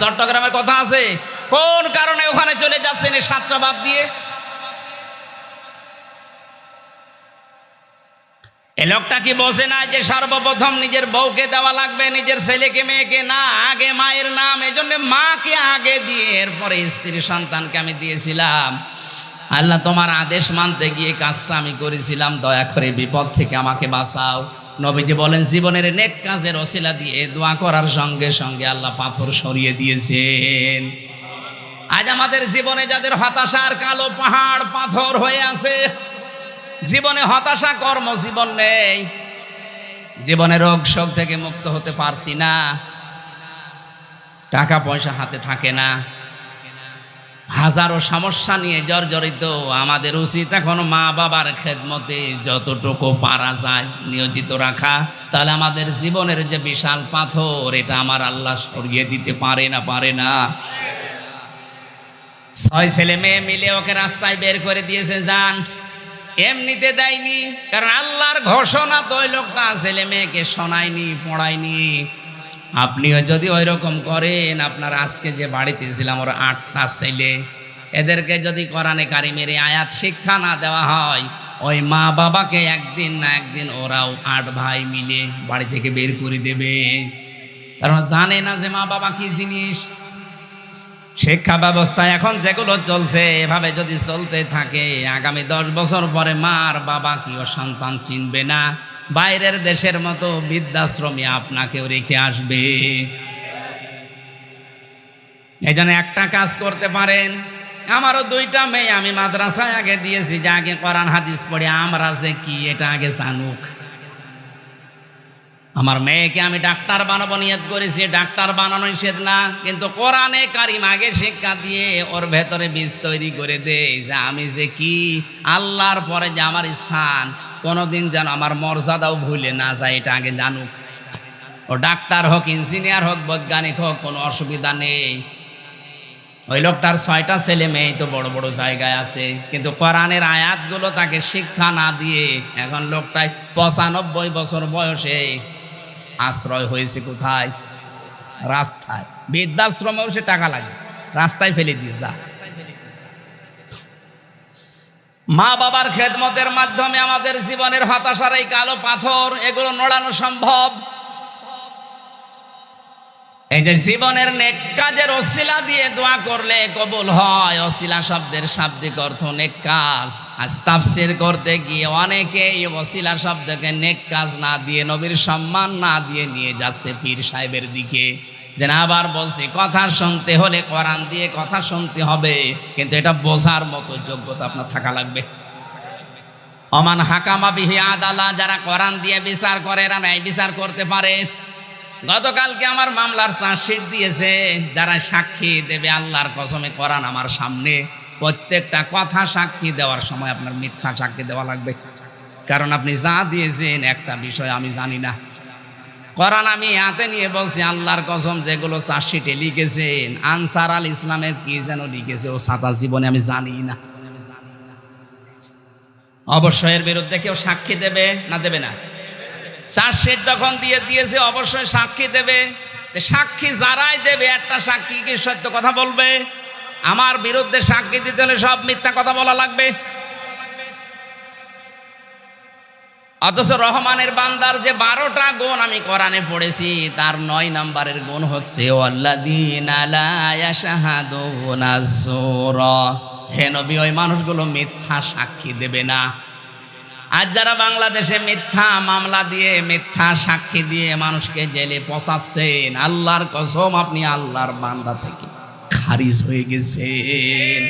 চট্টগ্রামের কথা আছে। কোন কারণে ওখানে চলে যাচ্ছেন এই 7টা বাদ দিয়ে? এ লোকটা কি বোঝে না যে সর্বপ্রথম নিজের বউকে দেওয়া লাগবে, নিজের ছেলেকে মেয়েকে না, আগে মায়ের নাম। এই জন্য মাকে আগে দিয়ে এরপরে স্ত্রী সন্তানকে আমি দিয়েছিলাম। আল্লাহ, তোমার আদেশ মানতে গিয়ে কাজটা আমি করেছিলাম, দয়া করে বিপদ থেকে আমাকে বাঁচাও। নবীজি বলেন, জীবনের নেক কাজের ওসিলা দিয়ে দোয়া করার সঙ্গে সঙ্গে আল্লাহ পাথর সরিয়ে দিয়েছেন। আজ আমাদের জীবনে যাদের হতাশার কালো পাহাড় পাথর হয়ে আছে, জীবনে হতাশা, কর্মজীবন নেই, জীবনে রোগ শোক থেকে মুক্ত হতে পারছি না, টাকা পয়সা হাতে থাকে না, হাজারো সমস্যা নিয়ে জর্জরিত। আমাদের উচিত এখন মা বাবার খেদমতে যতটুকু পারা যায় নিয়োজিত রাখা। তাহলে আমাদের জীবনের যে বিশাল পাথর, এটা আমার আল্লাহ সরিয়ে দিতে পারে না? পারে না? 6 ছেলে মেয়ে মিলে ওকে রাস্তায় বের করে দিয়েছে, যান। এমনিতে দেয়নি, কারণ আল্লাহর ঘোষণা তো ওই লোকটা ছেলে মেয়েকে শোনায়নি, পড়ায়নি। আপনিও যদি ওই রকম করেন, আপনার আজকে যে বাড়িতে ছিলাম ওর 8টা ছেলে, এদেরকে যদি কোরআনে কারিমের আয়াত শিক্ষা না দেওয়া হয়, ওই মা বাবাকে একদিন না একদিন ওরাও 8 ভাই মিলে বাড়ি থেকে বের করে দেবে। কারণ জানে না যে মা বাবা কি জিনিস। শিক্ষা ব্যবস্থা এখন যেগুলো চলছে, এভাবে যদি চলতে থাকে, আগামী 10 বছর পরে মা আর বাবা কি ও সন্তান চিনবে না। বাইরের দেশের মতো বৃদ্ধাশ্রমে আপনাকেও রেখে আসবে। এই জন্য একটা কাজ করতে পারেন। আমারও 2টা মেয়ে আমি মাদ্রাসায় আগে দিয়েছি, যে আগে কোরআন হাদিস পড়ে আমরা যে কি এটা আগে জানুক। আমার মেয়েকে আমি ডাক্তার বানাবো নিয়ত করেছি, ডাক্তার বানানো নিষেধ না, কিন্তু কোরআনে কারিম আগে শিক্ষা দিয়ে ওর ভেতরে বীজ তৈরি করে দেয় যে আমি যে কি, আল্লাহর পরে যে আমার স্থান, কোনোদিন যেন আমার মর্যাদাও ভুলে না যায়, এটা আগে জানুক। ও ডাক্তার হোক, ইঞ্জিনিয়ার হোক, বৈজ্ঞানিক হোক, কোনো অসুবিধা নেই। ওই লোকটার 6টা ছেলে মেয়ে তো বড় বড় জায়গায় আছে, কিন্তু কোরআনের আয়াতগুলো তাকে শিক্ষা না দিয়ে এখন লোকটাই 95 বছর বয়সে আশ্রয় হয়েছে কোথায়? রাস্তায়। বৃদ্ধাশ্রমেও সে টাকা লাগে, রাস্তায় ফেলে দিয়ে যা। মা বাবার খেদমতের মাধ্যমে আমাদের জীবনের হতাশার এই কালো পাথর এগুলো নড়ানো সম্ভব। এই যে জীবনের নেক কাজের ওসিলা দিয়ে দোয়া করলে কবুল হয়। ওসিলা শব্দের শাব্দিক অর্থ নেক কাজ। আজ তাফসীর করতে গিয়ে অনেকে এই ওসিলা শব্দকে নেক কাজ না দিয়ে, নবীর সম্মান না দিয়ে নিয়ে যাচ্ছে পীর সাহেবের দিকে। যেন আবার বলছি, কথা শুনতে হলে কোরআন দিয়ে কথা শুনতে হবে, কিন্তু এটা বোঝার মতো যোগ্যতা আপনার থাকা লাগবে। অমান হাকামা বিহি আদালা, যারা কোরআন দিয়ে বিচার করে এরা ন্যায় বিচার করতে পারে। গতকালকে আমার মামলার চার্জশিট দিয়েছে, যারা সাক্ষী দেবে আল্লাহর কসমে কোরআন আমার সামনে, প্রত্যেকটা কথা সাক্ষী দেওয়ার সময় আপনার মিথ্যা সাক্ষী দেওয়া লাগবে। কারণ আপনি যা দিয়েছেন একটা বিষয় আমি জানি না। কোরআন আমি হাতে নিয়ে বলছি, আল্লাহর কসম যেগুলো চার্জশিটে লিখেছেন, আনসার আল ইসলামের কি যেন লিখেছে ও সাদা জীবনে আমি জানি না। অবশ্যই এর বিরুদ্ধে কেউ সাক্ষী দেবে না, দেবে না? চার্জশিট যখন দিয়েছে অবশ্যই সাক্ষী দেবে। সাক্ষী যারাই দেবে, একটা সাক্ষী কি সত্য কথা বলবে? আমার বিরুদ্ধে সাক্ষী দিতে হলে সব মিথ্যা কথা বলা লাগবে। অথচ রহমানের বান্দার যে 12টা গুণ আমি কোরআনে পড়েছি, তার 9 নম্বরের গুণ হচ্ছে ওয়াল্লাযীনা লা ইয়াশহাদুনা যুর। হে নবী, ওই মানুষগুলো মিথ্যা সাক্ষী দেবে না। আজ যারা বাংলাদেশে মিথ্যা মামলা দিয়ে, মিথ্যা সাক্ষী দিয়ে মানুষকে জেলে পচাচ্ছেন, আল্লাহর কসম আপনি আল্লাহর বান্দা থেকে খারিজ হয়ে গেছেন।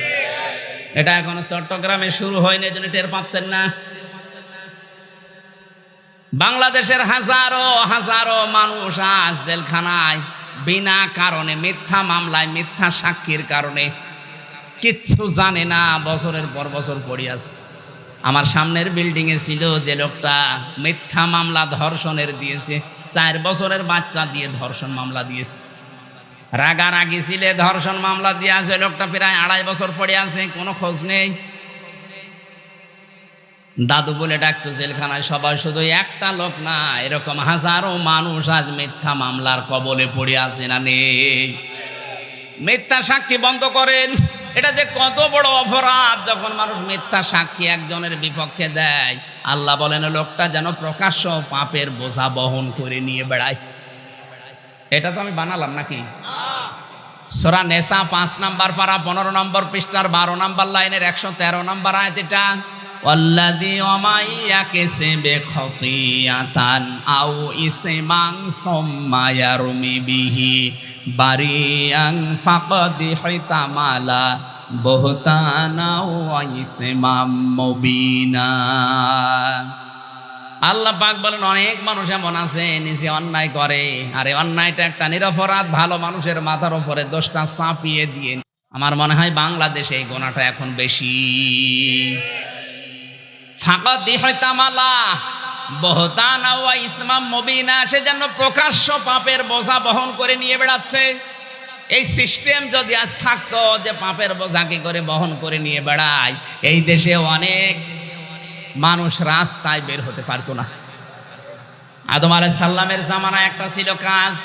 এটা এখনো চট্টগ্রামে শুরু হয়নি, এজন্য টের পাচ্ছেন না। বাংলাদেশের হাজারো হাজারো মানুষ আজ জেলখানায় বিনা কারণে, মিথ্যা মামলায়, মিথ্যা সাক্ষীর কারণে, কিচ্ছু জানে না, বছরের পর বছর পড়ে আছে। আমার সামনের বিল্ডিংয়ে ছিল যে লোকটা মিথ্যা মামলা ধর্ষণের দিয়েছে, 4 বছরের বাচ্চা দিয়ে ধর্ষণ মামলা দিয়েছে। রাগারাগি ছিল, ধর্ষণ মামলা দিয়ে আছে লোকটা, প্রায় 2.5 বছর পড়ে আছে, কোনো খোঁজ নেই। দাদু বলে ডাকতো জেলখানায় সবাই, শুধু একটা লোক না, এরকম হাজারো মানুষ আজ মিথ্যা মামলার কবলে পড়ে আছে না নেই? মিথ্যা সাক্ষী বন্ধ করেন। এটা যে কত বড় অপরাধ যখন মানুষ মিথ্যা সাক্ষী একজনের বিপক্ষে দেয়। আল্লাহ বলেন লোকটা যেন প্রকাশ্য পাপের বোঝা বহন করে নিয়ে বেড়ায়। এটা তো আমি বানালাম নাকি? সূরা নেসা 5 নম্বর পারা 15 নম্বর পৃষ্ঠার 12 নম্বর লাইনের 113 নম্বর আয়াত। এটা ওয়াল্লাযী ওয়ামাইয়াকাসিবে খতিয়াতান আও ইসমান সুম্মা ইয়ারমি বিহি বারিয়ান ফাকাদ হিতামালা বুহতানা ওয়া ইসমাম মুবিনা। আল্লাহ পাক বলেন অনেক মানুষ এমন আছে নিজে অন্যায় করে, আর এই অন্যায়টা একটা নিরপরাধ ভালো মানুষের মাথার উপরে দোষটা চাপিয়ে দিয়ে। আমার মনে হয় বাংলাদেশে এই গোনাটা এখন বেশি। ফাকাদ হিতামালা বুহতানা ওয়া ইসমাম মুবিনা, সেজন্য প্রকাশ্য পাপের বোঝা বহন করে নিয়ে বেড়াচ্ছে। এই সিস্টেম যদি আজ থাকতো যে পাপের বোঝা কি করে বহন করে নিয়ে বেড়ায়, এই দেশে অনেক মানুষ রাস্তায় বের হতে পারতো না। আদম আলাইহিস সালামের জামানায় একটা ছিল কাজ,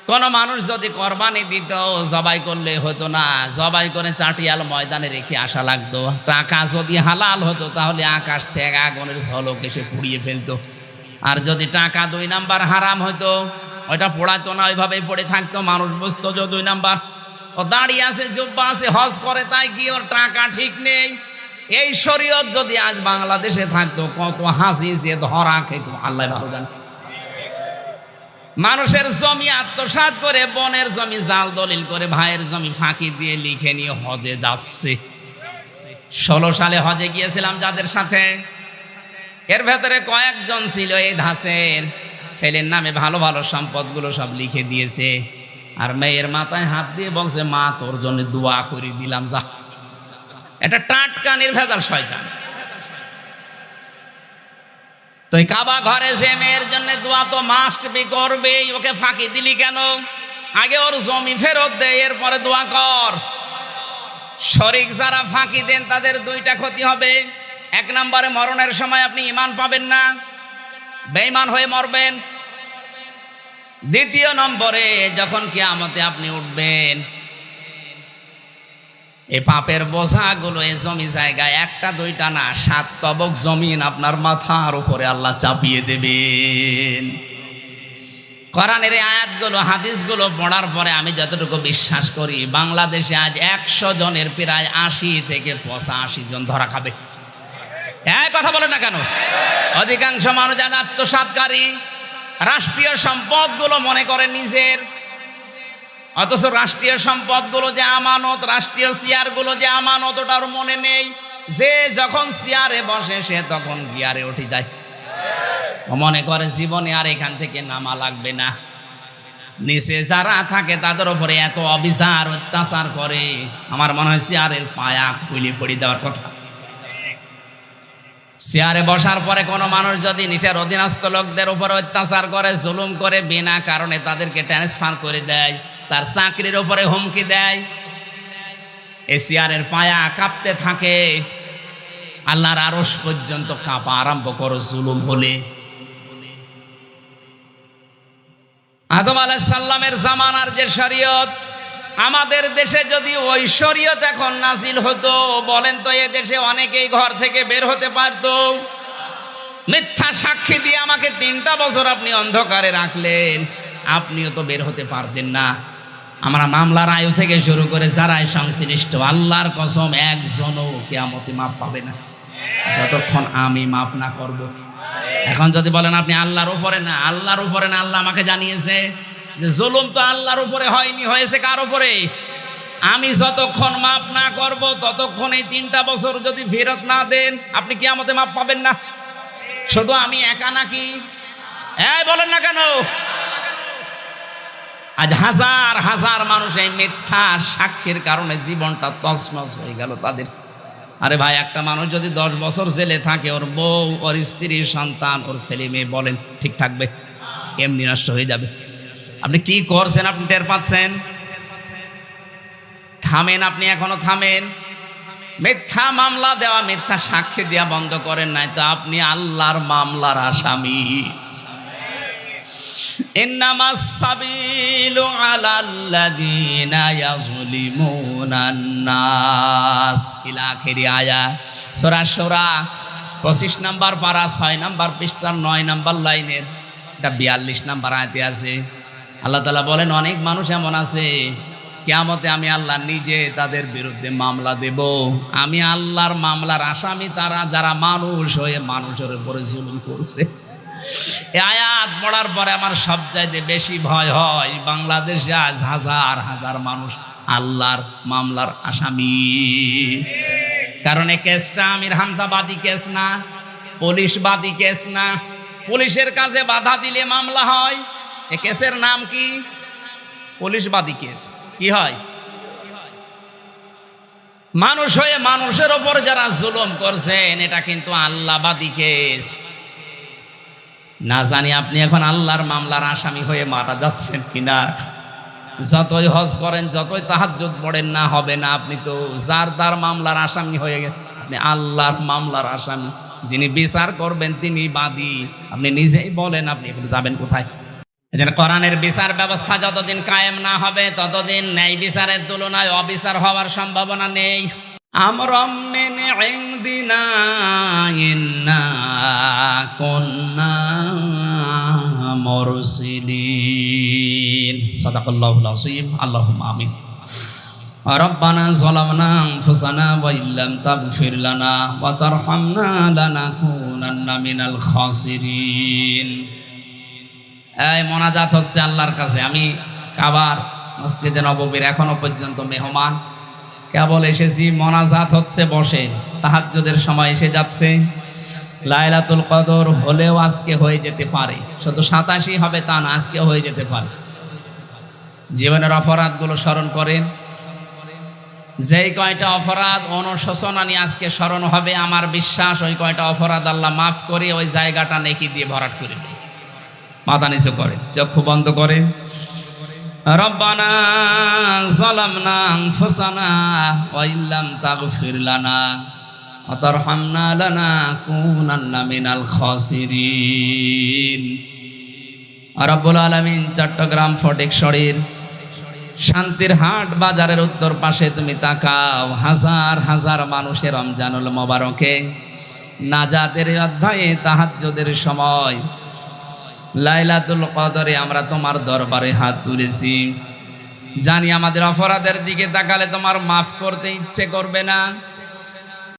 কোন মানুষ যদি কোরবানি দিত, জবাই করলে হতো না, জবাই করে চাটিয়াল ময়দানে রেখে আসা লাগতো। টাকা যদি হালাল হতো তাহলে আকাশ থেকে আগুনের ঝলক এসে পুড়িয়ে ফেলতো। আর যদি টাকা 2 নাম্বার হারাম হতো, ওইটা পোড়াতো না, ওইভাবেই পড়ে থাকতো। মানুষ বুঝতো যে 2 নাম্বার, ও দাঁড়িয়ে আছে, জুব্বা আছে, হজ করে, তাই কি ওর টাকা ঠিক নেই। এই শরীয়ত যদি আজ বাংলাদেশে থাকতো, কত হাসি যে ধরা খেত আল্লাহ ভালো জানে। মানুষের জমি আত্মসাৎ করে, বনের জমি জাল দলিল করে, ভাইয়ের জমি ফাঁকি দিয়ে লিখে নিয়ে হজে যাচ্ছে। 16 সালে হজে গিয়েছিলাম যাদের সাথে, এর ভেতরে কয়েকজন ছিল এই ধাসের ছেলের নামে ভালো ভালো সম্পদগুলো সব লিখে দিয়েছে, আর মেয়ের মাথায় হাত দিয়ে বলছে, মা তোর জন্য দোয়া করে দিলাম, যা। এটা টাটকা নির্ভেজাল শয়তান। তো এই কাবা ঘরে যে মেয়ের জন্য দোয়া তো মাস্ট বি করবেই, ওকে ফাঁকি দিলি কেন? আগে ওর জমি ফেরত দে, এরপরে দোয়া কর। শরীক যারা ফাঁকি দেন তাদের 2টা ক্ষতি হবে। 1 নম্বরে মরণের সময় আপনি ঈমান পাবেন না, বেঈমান হয়ে মরবেন। দ্বিতীয় নম্বরে যখন কিয়ামতে আপনি উঠবেন, এই পাপের বোঝাগুলো এই জমি জায়গায় একটা দুইটা না, 7 তবক জমিন আপনার মাথার উপরে আল্লাহ চাপিয়ে দেবেন। কোরআনের এই আয়াতগুলো হাদিসগুলো পড়ার পরে আমি যতটুকু বিশ্বাস করি, বাংলাদেশে আজ 100 জনের প্রায় 80 থেকে 85 জন ধরা খাবে। এই কথা বলে না কেন? অধিকাংশ মানুষ আজ আত্মসাৎকারী, রাষ্ট্রীয় সম্পদগুলো মনে করে নিজের, অথচ রাষ্ট্রীয় সম্পদগুলো যে আমানত, রাষ্ট্রীয় চেয়ারগুলো যে আমানত, ওটার মনে নেই। যে যখন চেয়ারে বসে সে তখন গিয়ারে উঠে যায়, ও মনে করে জীবনে আর এখান থেকে নামা লাগবে না। নিচে যারা থাকে তাদের উপরে এত অবিচার অত্যাচার করে, আমার মনে হয় চেয়ারের পায়া খুলে পড়ে দেওয়ার কথা। চেয়ারে বসার পরে কোনো মানুষ যদি নিচের অধীনস্থ লোকদের উপরে অত্যাচার করে, জুলুম করে, বিনা কারণে তাদেরকে ট্রান্সফার করে দেয়, তার চাকরির উপরে হুমকি দেয়, এই চেয়ারের পায়া কাঁপতে থাকে, আল্লাহর আরশ পর্যন্ত কাঁপা আরম্ভ করো জুলুম হলে। আদম আলাইহিস সালামের জামানার যে শরীয়ত, আমাদের দেশে যদি ওই শরীয়ত এখন নাজিল হতো, বলেন তো এ দেশে অনেকেই ঘর থেকে বের হতে পারত? মিথ্যা সাক্ষী দিয়ে আমাকে 3টা বছর আপনি অন্ধকারে রাখলেন, আপনিও তো বের হতে পারতেন না। আমরা মামলার আয়ু থেকে শুরু করে যারাই সংশ্লিষ্ট, আল্লাহর কসম একজনও কিয়ামতে মাপ পাবে না যতক্ষণ আমি মাপ না করব। এখন যদি বলেন আপনি আল্লাহর উপরে না, আল্লাহর উপরে না, আল্লাহ আমাকে জানিয়েছে যে জুলুম তো আল্লাহর উপরে হয়নি, হয়েছে কার উপরে? আমি যতক্ষণ মাপ না করব ততক্ষণ এই 3টা বছর যদি ফেরত না দেন, আপনি কিয়ামতে মাপ পাবেন না। শুধু আমি একা নাকি? এই বলেন না কেন? আজ হাজার হাজার মানুষ এই মিথ্যা সাক্ষীর কারণে জীবনটা তছনছ হয়ে গেল তাদের। আরে ভাই, একটা মানুষ যদি 10 বছর জেলে থাকে, ওর বউ, ওর স্ত্রী, সন্তান, ওর ছেলে মেয়ে, বলেন ঠিক থাকবে? এমনি নষ্ট হয়ে যাবে। আপনি কি করছেন আপনি টের পাচ্ছেন? থামেন, আপনি এখনো থামেন। মিথ্যা মামলা দেওয়া, মিথ্যা সাক্ষী দেওয়া বন্ধ করেন নাই তো আপনি আল্লাহর মামলার আসামি। ইন্নামাস সাবিলু আলাল্লাযীনা ইয়াযলিমুনান নাস ইলা আখিরি আয়াত, সূরা সূরা 25 নম্বর পারা 6 নম্বর পৃষ্ঠার 9 নম্বর লাইনের, এটা 42 নম্বর আয়াতে আছে। আল্লাহ তাআলা বলেন, অনেক মানুষ এমন আছে কিয়ামতে আমি আল্লাহ নিজে তাদের বিরুদ্ধে মামলা দেব। আমি আল্লাহর মামলার আসামি তারা যারা মানুষ হয়ে মানুষের উপরে জুলুম করছে। এই আয়াত পড়ার পরে আমার সবচাইতে বেশি ভয় হয় বাংলাদেশে আজ হাজার হাজার মানুষ আল্লাহর মামলার আসামি। কারণ এই কেসটা আমির হামজাবাদী কেস না, পুলিশবাদী কেস না। পুলিশের কাজে বাধা দিলে মামলা হয়। এই কেসের নাম কি? পুলিশবাদী কেস। কি হয়? মানুষ হয়ে মানুষের ওপর যারা জুলুম করছেন, এটা কিন্তু আল্লাহবাদী কেস। না জানি আপনি এখন আল্লাহর মামলার আসামি হয়ে মারা যাচ্ছেন কিনা। যতই হজ করেন, যতই তাহাজ্জুদ পড়েন না, হবে না। আপনি তো যার তার মামলার আসামি হয়ে গেছেন। আপনি আল্লাহর মামলার আসামি, যিনি বিচার করবেন তিনি বাদী। আপনি নিজেই বলেন আপনি এখন যাবেন কোথায়? এজন্য কোরআনের বিচার ব্যবস্থা যতদিন কায়েম না হবে ততদিন ন্যায় বিচারের তুলনায় অবিচার হওয়ার সম্ভাবনা নেই। আমরাম মিন ইনদিনা ইন্না কুন্না মুরসিলিন। সাদাকাল্লাহুল আযীম। আল্লাহুম্মা আমিন। রব্বানা যালামনা আনফুসানা ওয়া ইল্লাম তাগফির লানা ওয়া তারহামনা লানাকুনান্না মিনাল খাসিরিন। এই মোনাজাত হচ্ছে আল্লাহর কাছে। আমি কাবার মসজিদে নববীর এখনো পর্যন্ত মেহমান, কেবল এসেছি। মোনাজাত হচ্ছে বসে, তাহাজ্জুদের সময় এসে যাচ্ছে। লাইলাতুল কদর হলেও আজকে হয়ে যেতে পারে, শুধু 87 হবে তা না, আজকে হয়ে যেতে পারে। জীবনের অপরাধগুলো স্মরণ করেন। যেই কয়টা অপরাধ অনুশোচনা নিয়ে আজকে স্মরণ হবে, আমার বিশ্বাস ওই কয়টা অপরাধ আল্লাহ মাফ করে ওই জায়গাটা নেকি দিয়ে ভরাট করে দেয়। মাথা নিচু করে, চক্ষু বন্ধ করে। রব্বানা যালামনা আনফুসানা ওয়া ইল্লাম তাগফির লানা ওয়া তারহামনা লানাকুনান্না মিনাল খাসিরিন। রব্বুল আলামিন চট্টগ্রাম ফটিকছড়ির শান্তির হাট বাজারের উত্তর পাশে তুমি তাকাও, হাজার হাজার মানুষের রমজানুল মোবারকে নাজাতের অধ্যায়ে তাহাজ্জুদের সময় লাইলাতুল কদরে আমরা তোমার দরবারে হাত তুলেছি। জানি আমাদের অপরাধের দিকে তাকালে তোমার মাফ করতে ইচ্ছে করবে না,